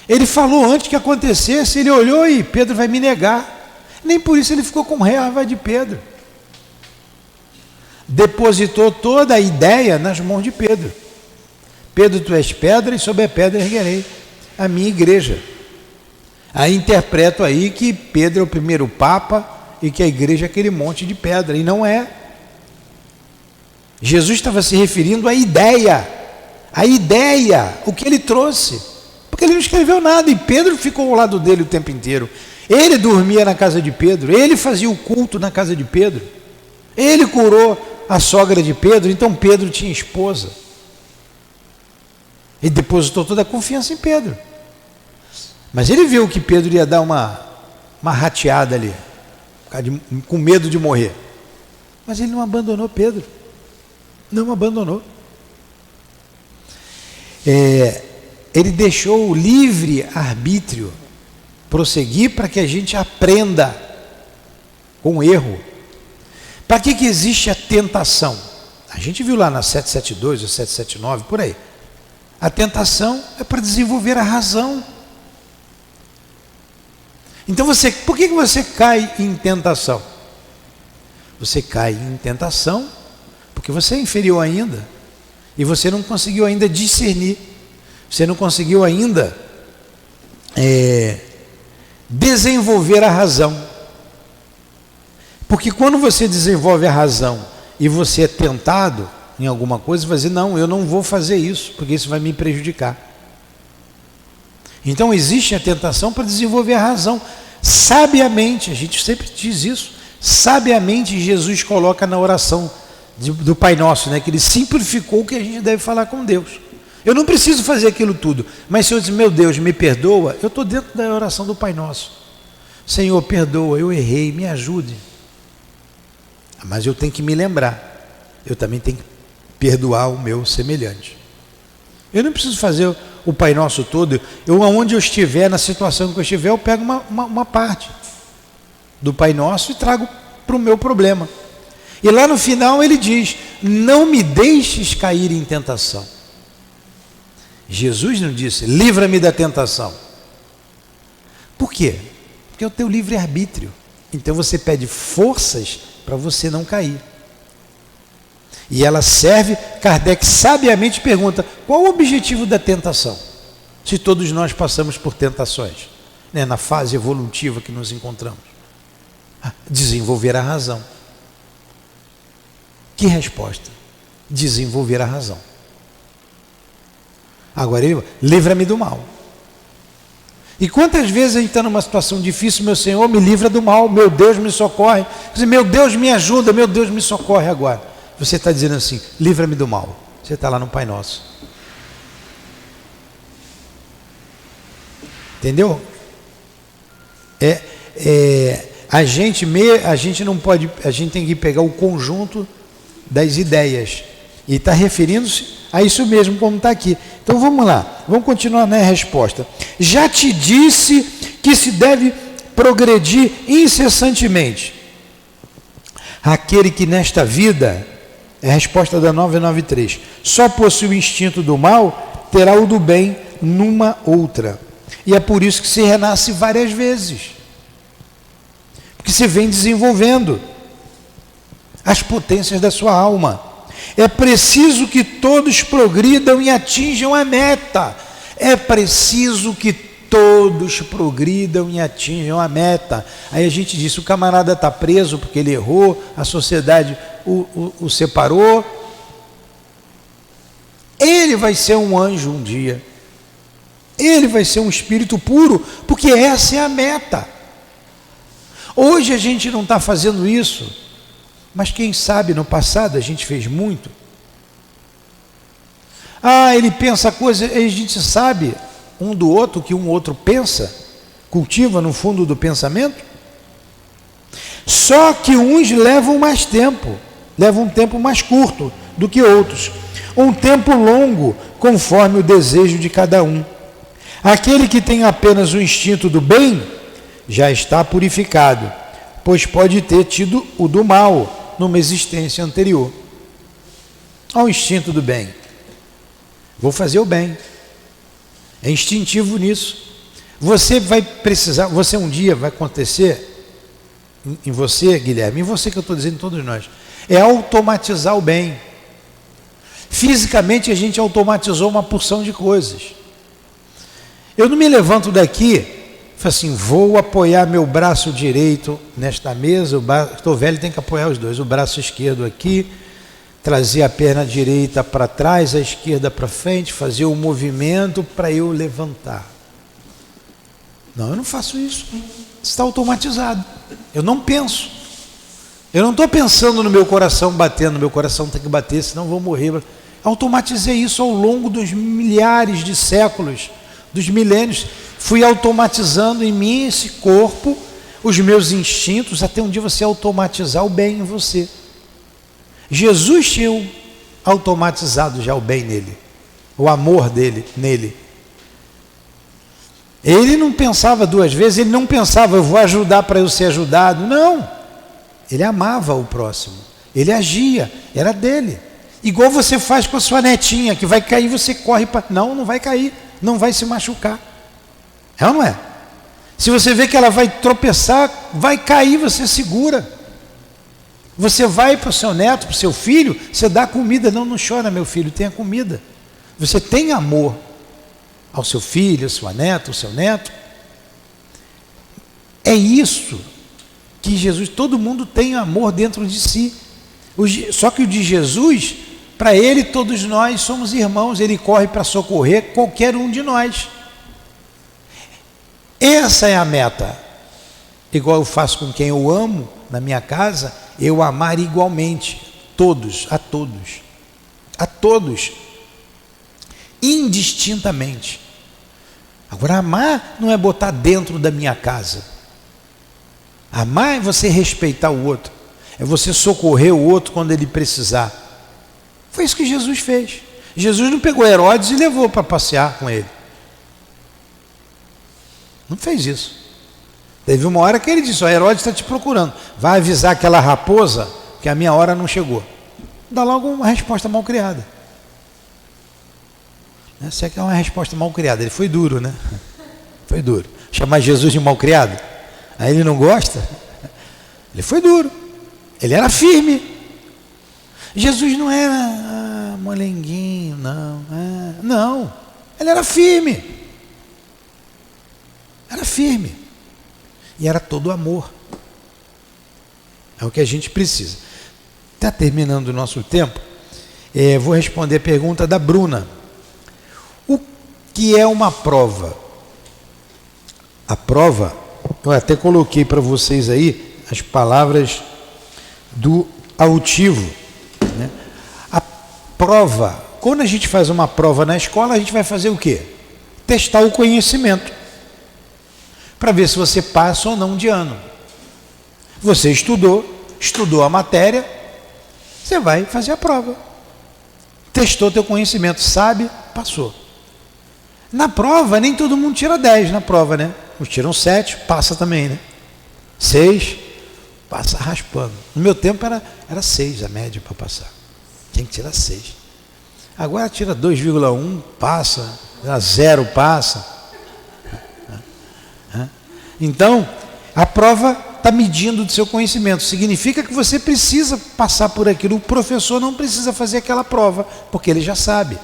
Ele falou antes que acontecesse, ele olhou e Pedro vai me negar. Nem por isso ele ficou com raiva de Pedro. Depositou toda a ideia nas mãos de Pedro. Pedro, tu és pedra e sobre a pedra erguerei a minha igreja. Aí interpreto aí que Pedro é o primeiro papa e que a igreja é aquele monte de pedra, e não é. Jesus estava se referindo à ideia, o que ele trouxe, porque ele não escreveu nada, e Pedro ficou ao lado dele o tempo inteiro. Ele dormia na casa de Pedro, ele fazia o culto na casa de Pedro, ele curou a sogra de Pedro, então Pedro tinha esposa. Ele depositou toda a confiança em Pedro. Mas ele viu que Pedro ia dar uma rateada ali, com medo de morrer. Mas ele não abandonou Pedro. Não abandonou. Ele deixou o livre arbítrio prosseguir para que a gente aprenda com o erro. Para que existe a tentação? A gente viu lá na 772 ou 779, por aí. A tentação é para desenvolver a razão. Então por que você cai em tentação? Você cai em tentação porque você é inferior ainda e você não conseguiu ainda discernir, você não conseguiu ainda desenvolver a razão. Porque quando você desenvolve a razão e você é tentado em alguma coisa, você vai dizer, não, eu não vou fazer isso, porque isso vai me prejudicar. Então existe a tentação para desenvolver a razão. Sabiamente, a gente sempre diz isso, sabiamente Jesus coloca na oração do Pai Nosso, né, que ele simplificou o que a gente deve falar com Deus. Eu não preciso fazer aquilo tudo, mas se eu dizer, meu Deus, me perdoa, eu estou dentro da oração do Pai Nosso. Senhor, perdoa, eu errei, me ajude. Mas eu tenho que me lembrar, eu também tenho que perdoar o meu semelhante. Eu não preciso fazer o Pai Nosso todo. Aonde eu estiver, na situação que eu estiver, eu pego uma parte do Pai Nosso e trago para o meu problema. E lá no final ele diz, não me deixes cair em tentação. Jesus não disse, livra-me da tentação. Por quê? Porque é o teu livre-arbítrio. Então você pede forças para você não cair. E ela serve, Kardec sabiamente pergunta, qual o objetivo da tentação? Se todos nós passamos por tentações, né, na fase evolutiva que nos encontramos. Desenvolver a razão. Que resposta? Desenvolver a razão. Agora, livra-me do mal. E quantas vezes a gente está numa situação difícil, meu Senhor, me livra do mal, meu Deus, me socorre. Meu Deus, me ajuda, meu Deus, me socorre agora. Você está dizendo assim, livra-me do mal. Você está lá no Pai Nosso. Entendeu? a gente não pode, a gente tem que pegar o conjunto das ideias. E está referindo-se a isso mesmo, como está aqui. Então vamos lá, vamos continuar na resposta. Já te disse que se deve progredir incessantemente. Aquele que nesta vida, é a resposta da 993, só possui o instinto do mal, terá o do bem numa outra. E é por isso que se renasce várias vezes. Porque se vem desenvolvendo as potências da sua alma. É preciso que todos progridam e atinjam a meta. É preciso que todos progridam e atinjam a meta. Aí a gente diz, o camarada está preso porque ele errou, a sociedade o separou. Ele vai ser um anjo um dia. Ele vai ser um espírito puro, porque essa é a meta. Hoje a gente não está fazendo isso, mas quem sabe no passado a gente fez muito. Ele pensa coisa, a gente sabe um do outro que um outro pensa, cultiva no fundo do pensamento. Só que uns levam mais tempo, levam um tempo mais curto do que outros, um tempo longo, conforme o desejo de cada um. Aquele que tem apenas o instinto do bem, já está purificado, pois pode ter tido o do mal numa existência anterior. Ao instinto do bem, vou fazer o bem, é instintivo nisso. Você vai precisar, você um dia vai acontecer, em você, Guilherme, em você que eu estou dizendo, todos nós, é automatizar o bem. Fisicamente a gente automatizou uma porção de coisas. Eu não me levanto daqui, falo assim, vou apoiar meu braço direito nesta mesa, estou velho, tem que apoiar os dois, o braço esquerdo aqui, trazer a perna direita para trás, a esquerda para frente, fazer o movimento para eu levantar. Não, eu não faço isso, está automatizado, eu não penso, eu não estou pensando no meu coração batendo, meu coração tem que bater, senão eu vou morrer. Automatizei isso ao longo dos milhares de séculos, dos milênios, fui automatizando em mim esse corpo, os meus instintos, até um dia você automatizar o bem em você. Jesus tinha automatizado já o bem nele, o amor dele nele. Ele não pensava duas vezes, ele não pensava, eu vou ajudar para eu ser ajudado, não. Ele amava o próximo, ele agia, era dele. Igual você faz com a sua netinha, que vai cair, você corre para... Não vai cair, não vai se machucar. É ou não é? Se você vê que ela vai tropeçar, vai cair, você segura. Você vai para o seu neto, para o seu filho, você dá comida. Não chora, meu filho, tenha comida. Você tem amor ao seu filho, à sua neta, ao seu neto. É isso que Jesus, todo mundo tem amor dentro de si. Só que o de Jesus, para ele todos nós somos irmãos, ele corre para socorrer qualquer um de nós. Essa é a meta. Igual eu faço com quem eu amo na minha casa, eu amar igualmente, todos, a todos, indistintamente. Agora, amar não é botar dentro da minha casa. Amar é você respeitar o outro, é você socorrer o outro quando ele precisar. Foi isso que Jesus fez. Jesus não pegou Herodes e levou para passear com ele. Não fez isso. Teve uma hora que ele disse, Herodes está te procurando, vai avisar aquela raposa que a minha hora não chegou. Dá logo uma resposta mal criada. Essa é uma resposta mal criada. Ele foi duro, né? Foi duro. Chamar Jesus de mal criado, aí ele não gosta. Ele foi duro, ele era firme. Jesus não era molenguinho, não, ele era firme. Era firme. E era todo amor. É o que a gente precisa. Está terminando o nosso tempo. Vou responder a pergunta da Bruna. O que é uma prova? A prova, eu até coloquei para vocês aí as palavras do altivo, né? A prova, quando a gente faz uma prova na escola, a gente vai fazer o quê? Testar o conhecimento, para ver se você passa ou não de ano. Você estudou a matéria, você vai fazer a prova. Testou teu conhecimento, sabe, passou. Na prova, nem todo mundo tira 10 na prova, né? Uns tiram 7, passa também, né? 6, passa raspando. No meu tempo era 6 a média para passar. Tem que tirar 6. Agora tira 2,1, passa, 0 passa. Então, a prova está medindo do seu conhecimento. Significa que você precisa passar por aquilo. O professor não precisa fazer aquela prova, porque ele já sabe.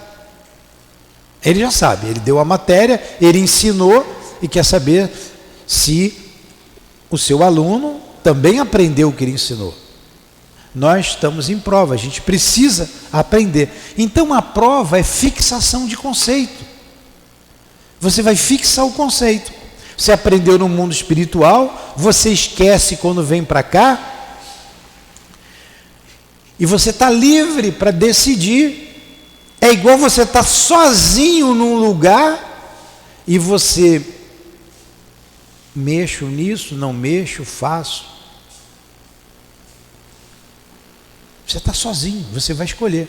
Ele já sabe, ele deu a matéria, ele ensinou e quer saber se o seu aluno também aprendeu o que ele ensinou. Nós estamos em prova, a gente precisa aprender. Então a prova é fixação de conceito. Você vai fixar o conceito. Você aprendeu no mundo espiritual, você esquece quando vem para cá, e você está livre para decidir. É igual você estar sozinho num lugar e você mexo nisso, não mexo, faço. Você está sozinho, você vai escolher.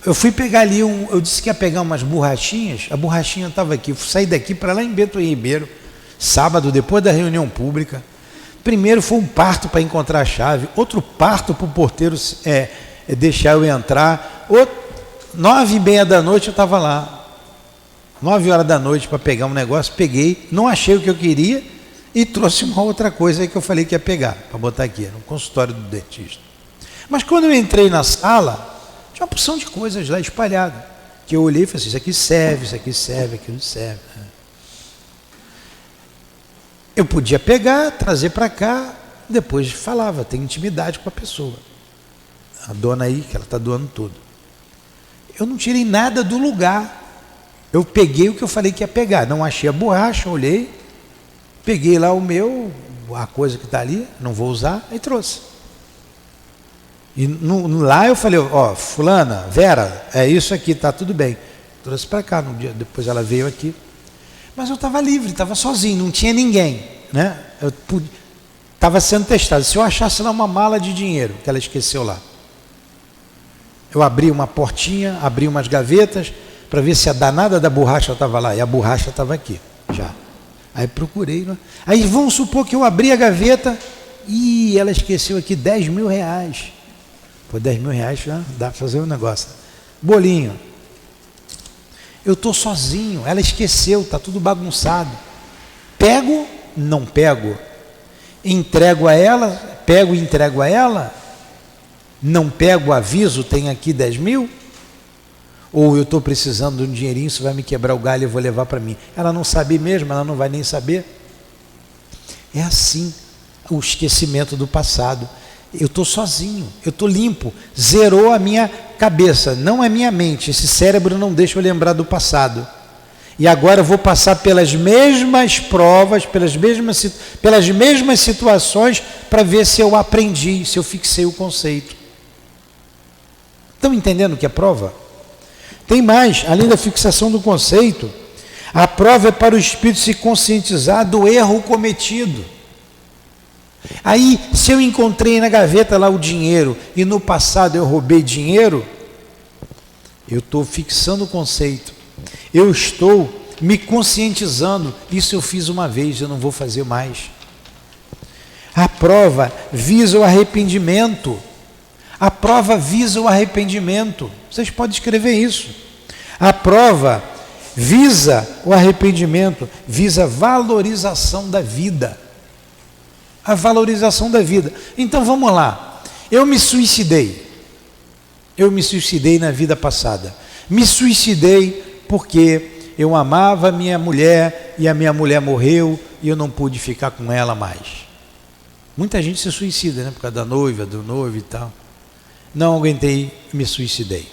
Eu fui pegar ali, eu disse que ia pegar umas borrachinhas, a borrachinha estava aqui, eu saí daqui para lá em Bento Ribeiro, sábado, depois da reunião pública. Primeiro foi um parto para encontrar a chave, outro parto para o porteiro deixar eu entrar, 9h30 da noite eu estava lá, 9 horas da noite para pegar um negócio, peguei, não achei o que eu queria e trouxe uma outra coisa aí que eu falei que ia pegar, para botar aqui, no consultório do dentista. Mas quando eu entrei na sala, tinha uma porção de coisas lá espalhadas, que eu olhei e falei assim, isso aqui serve, aquilo serve. Eu podia pegar, trazer para cá, depois falava, tem intimidade com a pessoa. A dona aí, que ela está doando tudo. Eu não tirei nada do lugar. Eu peguei o que eu falei que ia pegar. Não achei a borracha, olhei, peguei lá a coisa que está ali, não vou usar, aí trouxe. E lá eu falei, ó, fulana, Vera, é isso aqui, tá tudo bem. Trouxe para cá, depois ela veio aqui. Mas eu estava livre, estava sozinho, não tinha ninguém, né? Eu estava sendo testado. Se eu achasse lá uma mala de dinheiro que ela esqueceu lá, eu abri uma portinha, abri umas gavetas para ver se a danada da borracha estava lá. E a borracha estava aqui, já. Aí procurei. Né? Aí vamos supor que eu abri a gaveta e ela esqueceu aqui 10 mil reais. Pô, 10 mil reais já dá para fazer um negócio. Bolinho. Eu estou sozinho, ela esqueceu, está tudo bagunçado. Pego, não pego. Entrego a ela, pego e entrego a ela. Não pego, aviso, tem aqui 10 mil? Ou eu estou precisando de um dinheirinho, isso vai me quebrar o galho e eu vou levar para mim. Ela não sabe mesmo, ela não vai nem saber. É assim o esquecimento do passado. Eu estou sozinho, eu estou limpo, zerou a minha cabeça, não a minha mente, esse cérebro não deixa eu lembrar do passado. E agora eu vou passar pelas mesmas provas, pelas mesmas situações, para ver se eu aprendi, se eu fixei o conceito. Estão entendendo o que é prova? Tem mais, além da fixação do conceito, a prova é para o espírito se conscientizar do erro cometido. Aí, se eu encontrei na gaveta lá o dinheiro e no passado eu roubei dinheiro, eu estou fixando o conceito, eu estou me conscientizando, isso eu fiz uma vez, eu não vou fazer mais. A prova visa o arrependimento. A prova visa o arrependimento. Vocês podem escrever isso. A prova visa o arrependimento, visa a valorização da vida. A valorização da vida. Então vamos lá. Eu me suicidei na vida passada. Me suicidei porque eu amava a minha mulher e a minha mulher morreu e eu não pude ficar com ela mais. Muita gente se suicida, né? Por causa da noiva, do noivo e tal. Não aguentei, me suicidei.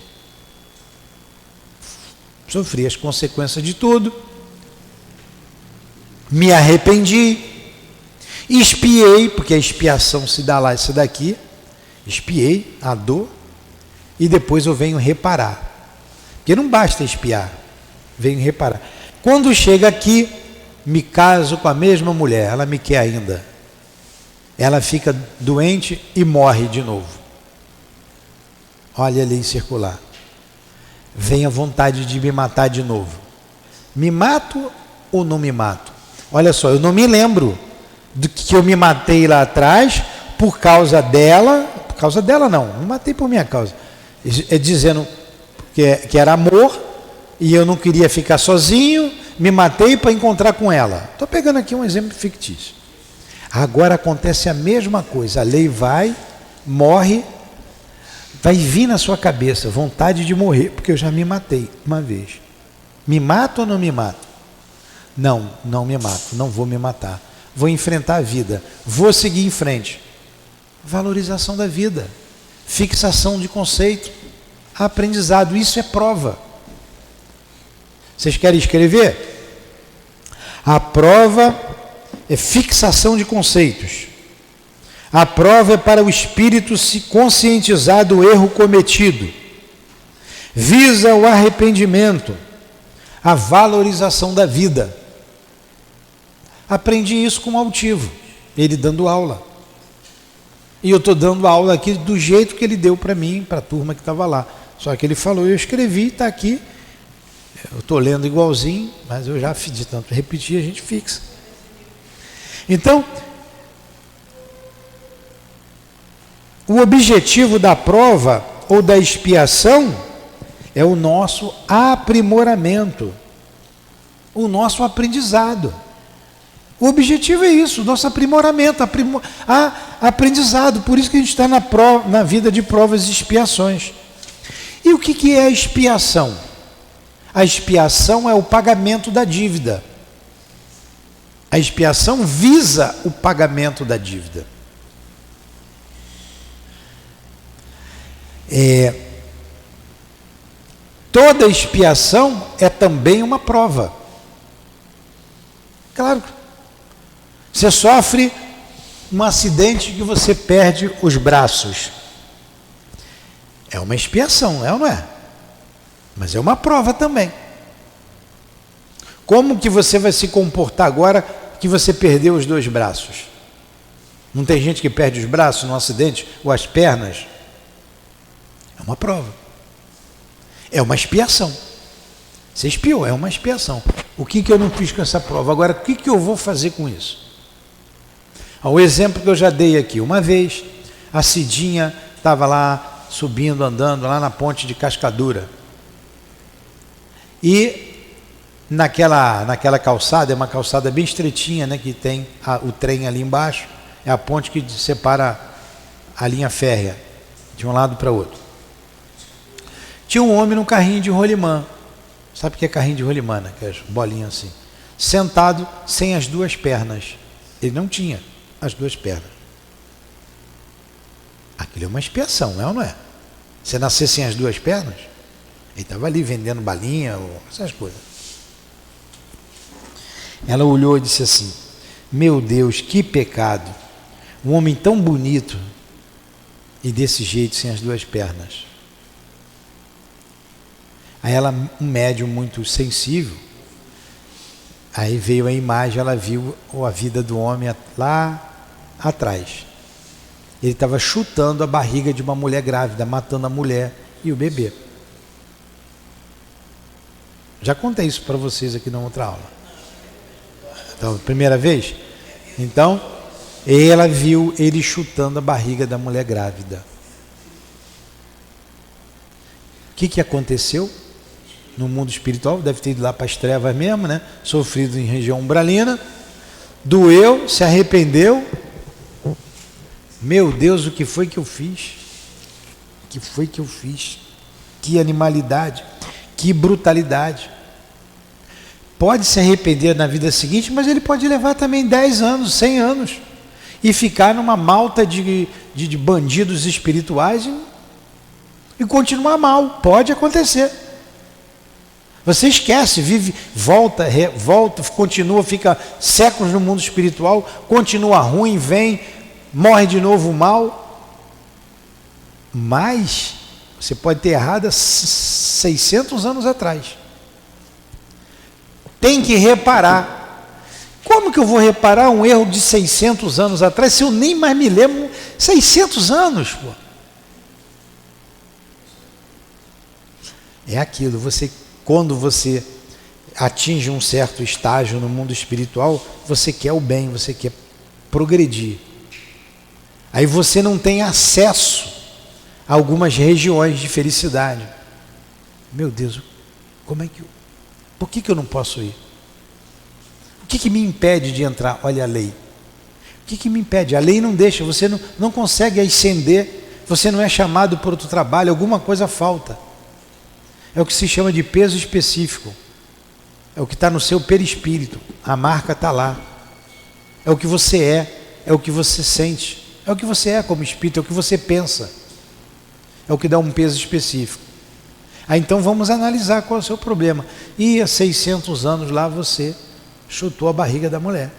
Sofri as consequências de tudo. Me arrependi. Espiei, porque a expiação se dá lá e se dá aqui. Espiei a dor e depois eu venho reparar. Porque não basta espiar, venho reparar. Quando chega aqui, me caso com a mesma mulher, ela me quer ainda. ela fica doente e morre de novo. Olha a lei circular. Vem a vontade de me matar de novo. Me mato ou não me mato? Olha só, eu não me lembro do que eu me matei lá atrás por causa dela. Por causa dela não matei por minha causa. É dizendo que era amor e eu não queria ficar sozinho, me matei para encontrar com ela. Estou pegando aqui um exemplo fictício. Agora acontece a mesma coisa, a lei vai, morre, vai vir na sua cabeça vontade de morrer, porque eu já me matei uma vez. Me mato ou não me mato? Não, não me mato, não vou me matar. Vou enfrentar a vida, vou seguir em frente. Valorização da vida, fixação de conceito, aprendizado, isso é prova. Vocês querem escrever? A prova é fixação de conceitos. A prova é para o espírito se conscientizar do erro cometido. Visa o arrependimento, a valorização da vida. Aprendi isso com o Altivo, ele dando aula. E eu estou dando aula aqui do jeito que ele deu para mim, para a turma que estava lá. Só que ele falou, eu escrevi, está aqui. Eu estou lendo igualzinho, mas eu já de tanto repetir, a gente fixa. Então, o objetivo da prova ou da expiação é o nosso aprimoramento, o nosso aprendizado. O objetivo é isso, o nosso aprimoramento, aprendizado. Por isso que a gente está na vida de provas e expiações. E o que é a expiação? A expiação é o pagamento da dívida. A expiação visa o pagamento da dívida. Toda expiação é também uma prova. Claro. Você sofre um acidente que você perde os braços. É uma expiação, é ou não é? Mas é uma prova também. Como que você vai se comportar agora que você perdeu os 2 braços? Não tem gente que perde os braços num acidente ou as pernas? É uma prova. É uma expiação. Você expiou, é uma expiação. O que eu não fiz com essa prova? Agora, o que eu vou fazer com isso? O exemplo que eu já dei aqui. Uma vez, a Cidinha estava lá, subindo, andando, lá na ponte de Cascadura. E naquela calçada, é uma calçada bem estreitinha, né, que tem o trem ali embaixo, é a ponte que separa a linha férrea, de um lado para o outro. Tinha um homem num carrinho de rolimã. Sabe o que é carrinho de rolimã, né? Que é as bolinhas assim. Sentado sem as 2 pernas. Ele não tinha as 2 pernas. Aquilo é uma expiação, é ou não é? Você nascer sem as 2 pernas? Ele estava ali vendendo balinha, ou essas coisas. Ela olhou e disse assim: meu Deus, que pecado. Um homem tão bonito e desse jeito, sem as 2 pernas. Aí ela, um médium muito sensível, aí veio a imagem, ela viu a vida do homem lá atrás. Ele estava chutando a barriga de uma mulher grávida, matando a mulher e o bebê. Já contei isso para vocês aqui na outra aula. Então, primeira vez? Então, ela viu ele chutando a barriga da mulher grávida. O que aconteceu? No mundo espiritual, deve ter ido lá para as trevas mesmo, né? Sofrido em região umbralina, doeu, se arrependeu. Meu Deus, o que foi que eu fiz? O que foi que eu fiz? Que animalidade, que brutalidade. Pode se arrepender na vida seguinte, mas ele pode levar também 10 anos, 100 anos, e ficar numa malta de bandidos espirituais e continuar mal. Pode acontecer. Você esquece, vive, volta, continua, fica séculos no mundo espiritual, continua ruim, vem, morre de novo mal. Mas você pode ter errado há 600 anos atrás. Tem que reparar. Como Como que eu vou reparar um erro de 600 anos atrás, se eu nem mais me lembro? 600 anos, pô. É aquilo, quando você atinge um certo estágio no mundo espiritual, você quer o bem, você quer progredir. Aí você não tem acesso a algumas regiões de felicidade. Meu Deus, por que eu não posso ir? O que me impede de entrar? Olha a lei. O que me impede? A lei não deixa, você não consegue ascender, você não é chamado por outro trabalho, alguma coisa falta. É o que se chama de peso específico. É o que está no seu perispírito. A marca está lá. É o que você é o que você sente. É o que você é como espírito, é o que você pensa. É o que dá um peso específico. Aí então vamos analisar qual é o seu problema. E há 600 anos lá você chutou a barriga da mulher.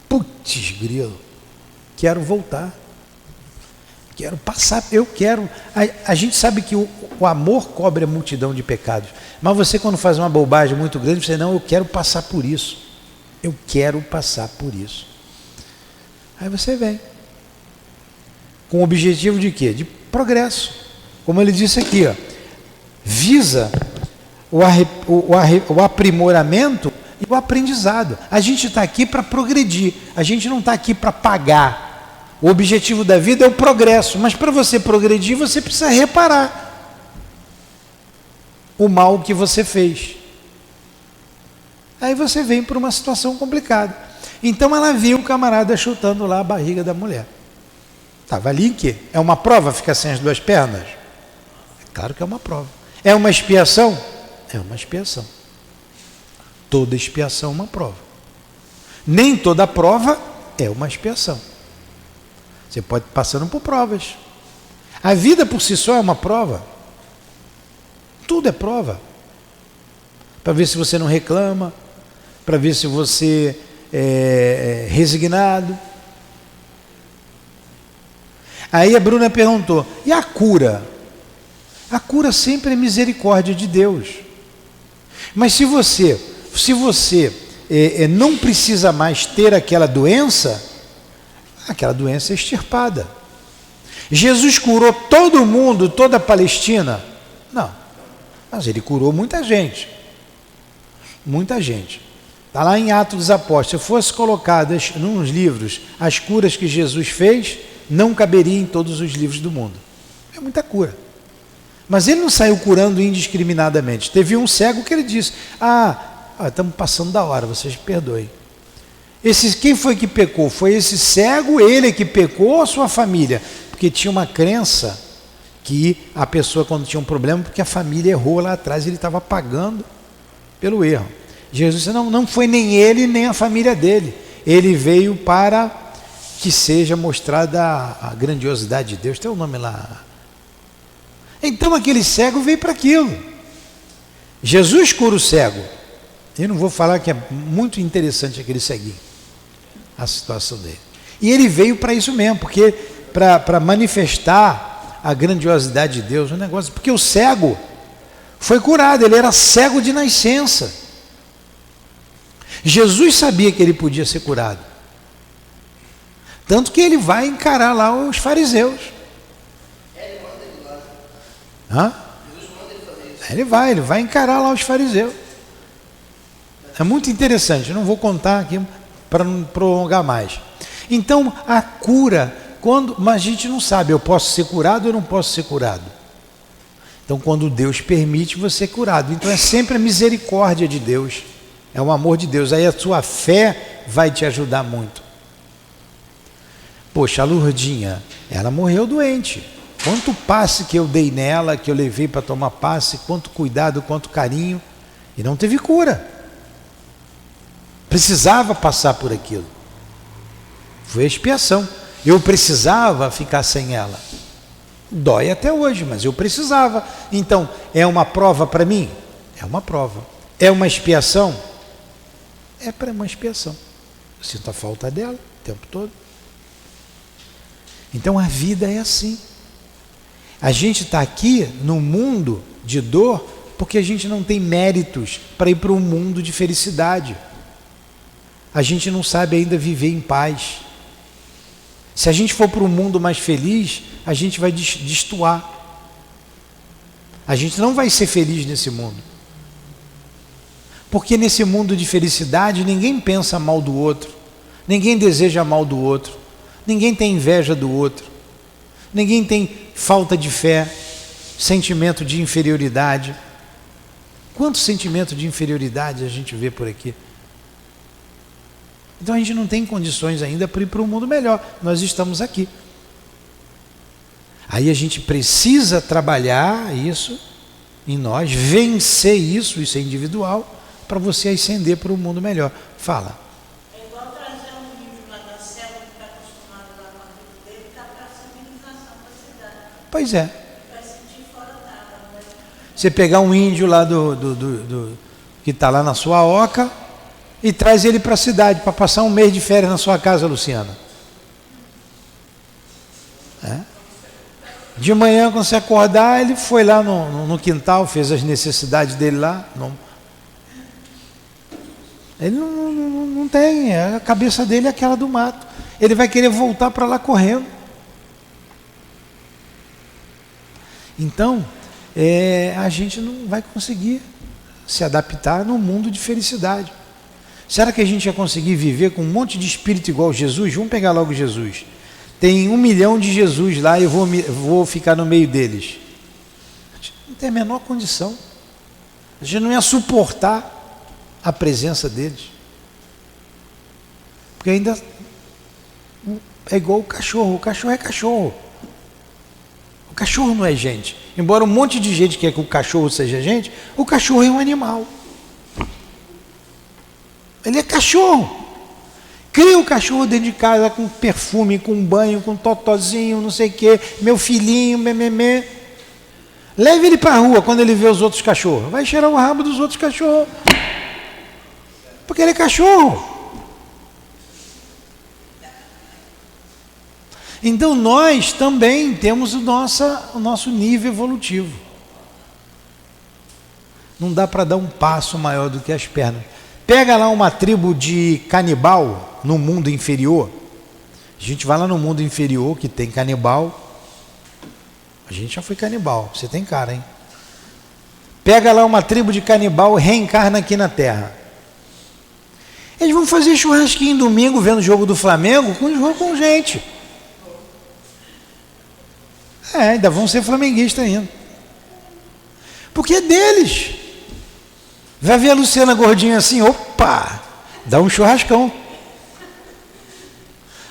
Putz, grilo, quero voltar. Quero passar, eu quero. A gente sabe que o amor cobre a multidão de pecados. Mas você, quando faz uma bobagem muito grande, você não, eu quero passar por isso. Eu quero passar por isso. Aí você vem. Com o objetivo de quê? De progresso. Como ele disse aqui, ó, visa o aprimoramento e o aprendizado. A gente está aqui para progredir. A gente não está aqui para pagar. O objetivo da vida é o progresso, mas para você progredir, você precisa reparar o mal que você fez. Aí você vem para uma situação complicada. Então ela viu o camarada chutando lá a barriga da mulher. Estava ali em quê? É uma prova ficar sem as duas pernas? É claro que é uma prova. É uma expiação? É uma expiação. Toda expiação é uma prova. Nem toda prova é uma expiação. Você pode ir passando por provas. A vida por si só é uma prova. Tudo é prova. Para ver se você não reclama, para ver se você é resignado. Aí a Bruna perguntou, e a cura? A cura sempre é misericórdia de Deus. Mas se você não precisa mais ter aquela doença é extirpada. Jesus curou todo mundo, toda a Palestina? Não. Mas ele curou muita gente. Muita gente. Está lá em Atos dos Apóstolos. Se fosse colocadas nos livros as curas que Jesus fez, não caberia em todos os livros do mundo. É muita cura. Mas ele não saiu curando indiscriminadamente. Teve um cego que ele disse, estamos passando da hora, vocês perdoem. Quem foi que pecou? Foi esse cego, ele que pecou ou a sua família? Porque tinha uma crença que a pessoa, quando tinha um problema, porque a família errou lá atrás, ele estava pagando pelo erro. Jesus disse, não foi nem ele, nem a família dele. Ele veio para que seja mostrada a grandiosidade de Deus. Tem o nome lá. Então aquele cego veio para aquilo. Jesus cura o cego. Eu não vou falar que é muito interessante aquele ceguinho, a situação dele. E ele veio para isso mesmo, porque para manifestar a grandiosidade de Deus, porque o cego foi curado, ele era cego de nascença. Jesus sabia que ele podia ser curado. Tanto que ele vai encarar lá os fariseus. Ele vai encarar lá os fariseus. É muito interessante, eu não vou contar aqui para não prolongar mais. Então, a cura, mas a gente não sabe, eu posso ser curado ou não posso ser curado. Então, quando Deus permite, você é curado. Então, é sempre a misericórdia de Deus, é o amor de Deus. Aí a sua fé vai te ajudar muito. Poxa, a Lourdinha, ela morreu doente. Quanto passe que eu dei nela, que eu levei para tomar passe, quanto cuidado, quanto carinho, e não teve cura. Precisava passar por aquilo. Foi a expiação. Eu precisava ficar sem ela. Dói até hoje, mas eu precisava. Então, é uma prova para mim? É uma prova. É uma expiação? É para uma expiação. Eu sinto a falta dela o tempo todo. Então, a vida é assim. A gente está aqui no mundo de dor porque a gente não tem méritos para ir para um mundo de felicidade. a gente não sabe ainda viver em paz. Se a gente for para um mundo mais feliz, a gente vai destoar. A gente não vai ser feliz nesse mundo. Porque nesse mundo de felicidade, ninguém pensa mal do outro, ninguém deseja mal do outro, ninguém tem inveja do outro, ninguém tem falta de fé, sentimento de inferioridade. Quanto sentimento de inferioridade a gente vê por aqui? Então a gente não tem condições ainda para ir para um mundo melhor. Nós estamos aqui. Aí a gente precisa trabalhar isso em nós, vencer isso é individual, para você ascender para um mundo melhor. Fala. É igual trazer um livro lá da selva que está acostumado lá com a vida dele, está para a civilização da cidade. Pois é. Vai sentir fora d'água, não vai? Você pegar um índio lá que está lá na sua oca e traz ele para a cidade, para passar um mês de férias na sua casa, Luciana. De manhã, quando você acordar, ele foi lá no quintal, fez as necessidades dele lá. Ele não tem, a cabeça dele é aquela do mato. Ele vai querer voltar para lá correndo. Então, a gente não vai conseguir se adaptar num mundo de felicidade. Será que a gente ia conseguir viver com um monte de espírito igual Jesus? Vamos pegar logo Jesus. Tem 1 milhão de Jesus lá e eu vou ficar no meio deles. A gente não tem a menor condição. A gente não ia suportar a presença deles. Porque ainda é igual o cachorro. O cachorro é cachorro. O cachorro não é gente. Embora um monte de gente quer que o cachorro seja gente, o cachorro é um animal. Ele é cachorro. Cria o cachorro dentro de casa com perfume, com banho, com totozinho, não sei o quê, meu filhinho, mememê. Leve ele para a rua quando ele vê os outros cachorros. Vai cheirar o rabo dos outros cachorros. Porque ele é cachorro. Então nós também temos o nosso nível evolutivo. Não dá para dar um passo maior do que as pernas. Pega lá uma tribo de canibal no mundo inferior. A gente vai lá no mundo inferior que tem canibal. A gente já foi canibal, você tem cara, hein? Pega lá uma tribo de canibal, reencarna aqui na Terra. Eles vão fazer churrasquinho domingo vendo o jogo do Flamengo com gente. Ainda vão ser flamenguistas ainda. Porque é deles. Vai ver a Luciana gordinha assim, opa, dá um churrascão.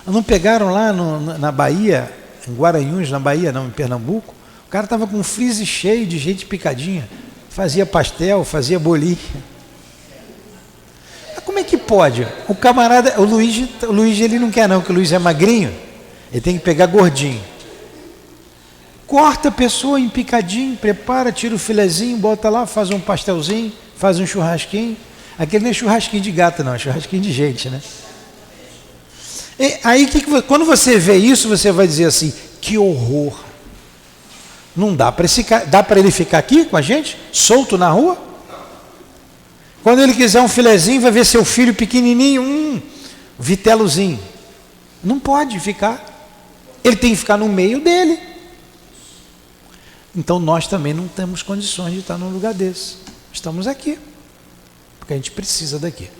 Não pegaram lá na Bahia, em Guaranhuns, na Bahia, não, em Pernambuco, o cara estava com um freezer cheio de gente picadinha, fazia pastel, fazia bolinho. Mas como é que pode? O camarada, o Luiz ele não quer não, porque o Luiz é magrinho, ele tem que pegar gordinho. Corta a pessoa em picadinho, prepara, tira o filezinho, bota lá, faz um pastelzinho, faz um churrasquinho. Aquele não é churrasquinho de gato não, é churrasquinho de gente, né? E aí, quando você vê isso, você vai dizer assim, que horror. Não dá para ele ficar aqui com a gente, solto na rua? Quando ele quiser um filezinho, vai ver seu filho pequenininho, vitelozinho. Não pode ficar. Ele tem que ficar no meio dele. Então nós também não temos condições de estar num lugar desse. Estamos aqui, porque a gente precisa daqui.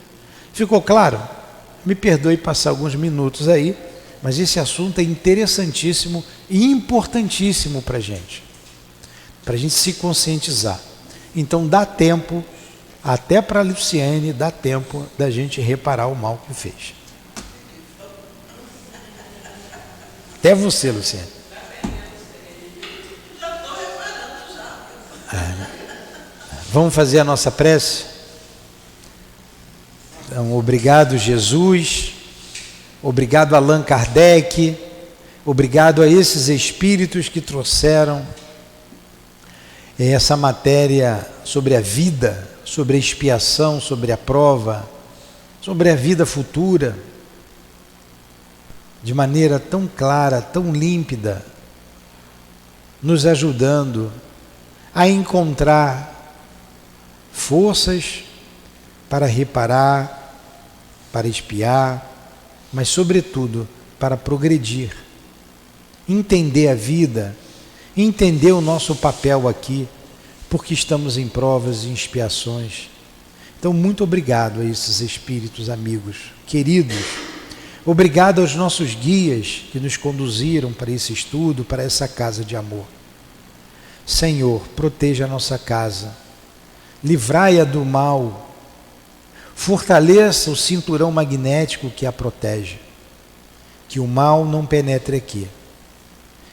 Ficou claro? Me perdoe passar alguns minutos aí, mas esse assunto é interessantíssimo e importantíssimo para a gente se conscientizar. Então dá tempo, até para a Luciane, dá tempo da gente reparar o mal que fez. Até você, Luciane. Vamos fazer a nossa prece? Então, obrigado, Jesus. Obrigado, Allan Kardec. Obrigado a esses espíritos que trouxeram essa matéria sobre a vida, sobre a expiação, sobre a prova, sobre a vida futura, de maneira tão clara, tão límpida, nos ajudando a encontrar forças para reparar para espiar, mas sobretudo para progredir, entender a vida, entender o nosso papel aqui, porque estamos em provas e em expiações. Então, muito obrigado a esses espíritos amigos, queridos. Obrigado aos nossos guias que nos conduziram para esse estudo, para essa casa de amor. Senhor, proteja a nossa casa, livrai-a do mal, fortaleça o cinturão magnético que a protege, que o mal não penetre aqui,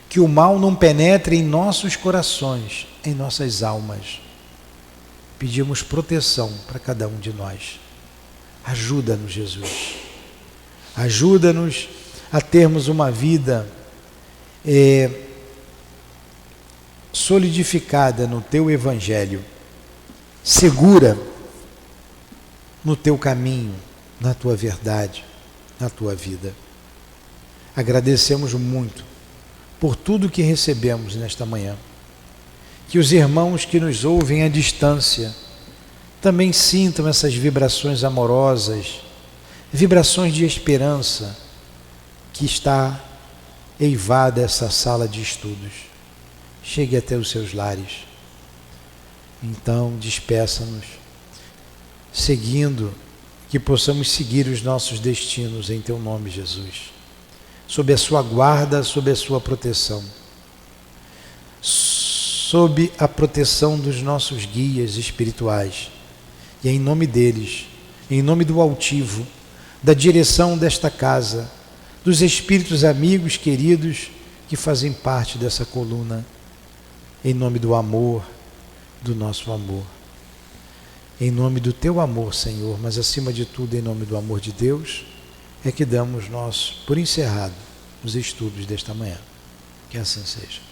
que o mal não penetre em nossos corações, em nossas almas. Pedimos proteção para cada um de nós. Ajuda-nos, Jesus. Ajuda-nos a termos uma vida solidificada no Teu Evangelho, segura no Teu caminho, na Tua verdade, na Tua vida. Agradecemos muito por tudo que recebemos nesta manhã. Que os irmãos que nos ouvem à distância também sintam essas vibrações amorosas, vibrações de esperança que está eivada essa sala de estudos. Chegue até os seus lares. Então, despeça-nos, seguindo, que possamos seguir os nossos destinos em Teu nome, Jesus. Sob a Sua guarda, sob a Sua proteção. Sob a proteção dos nossos guias espirituais. E em nome deles, em nome do altivo, da direção desta casa, dos espíritos amigos queridos que fazem parte dessa coluna, em nome do amor, do nosso amor. Em nome do Teu amor, Senhor, mas acima de tudo em nome do amor de Deus, é que damos nós por encerrado os estudos desta manhã. Que assim seja.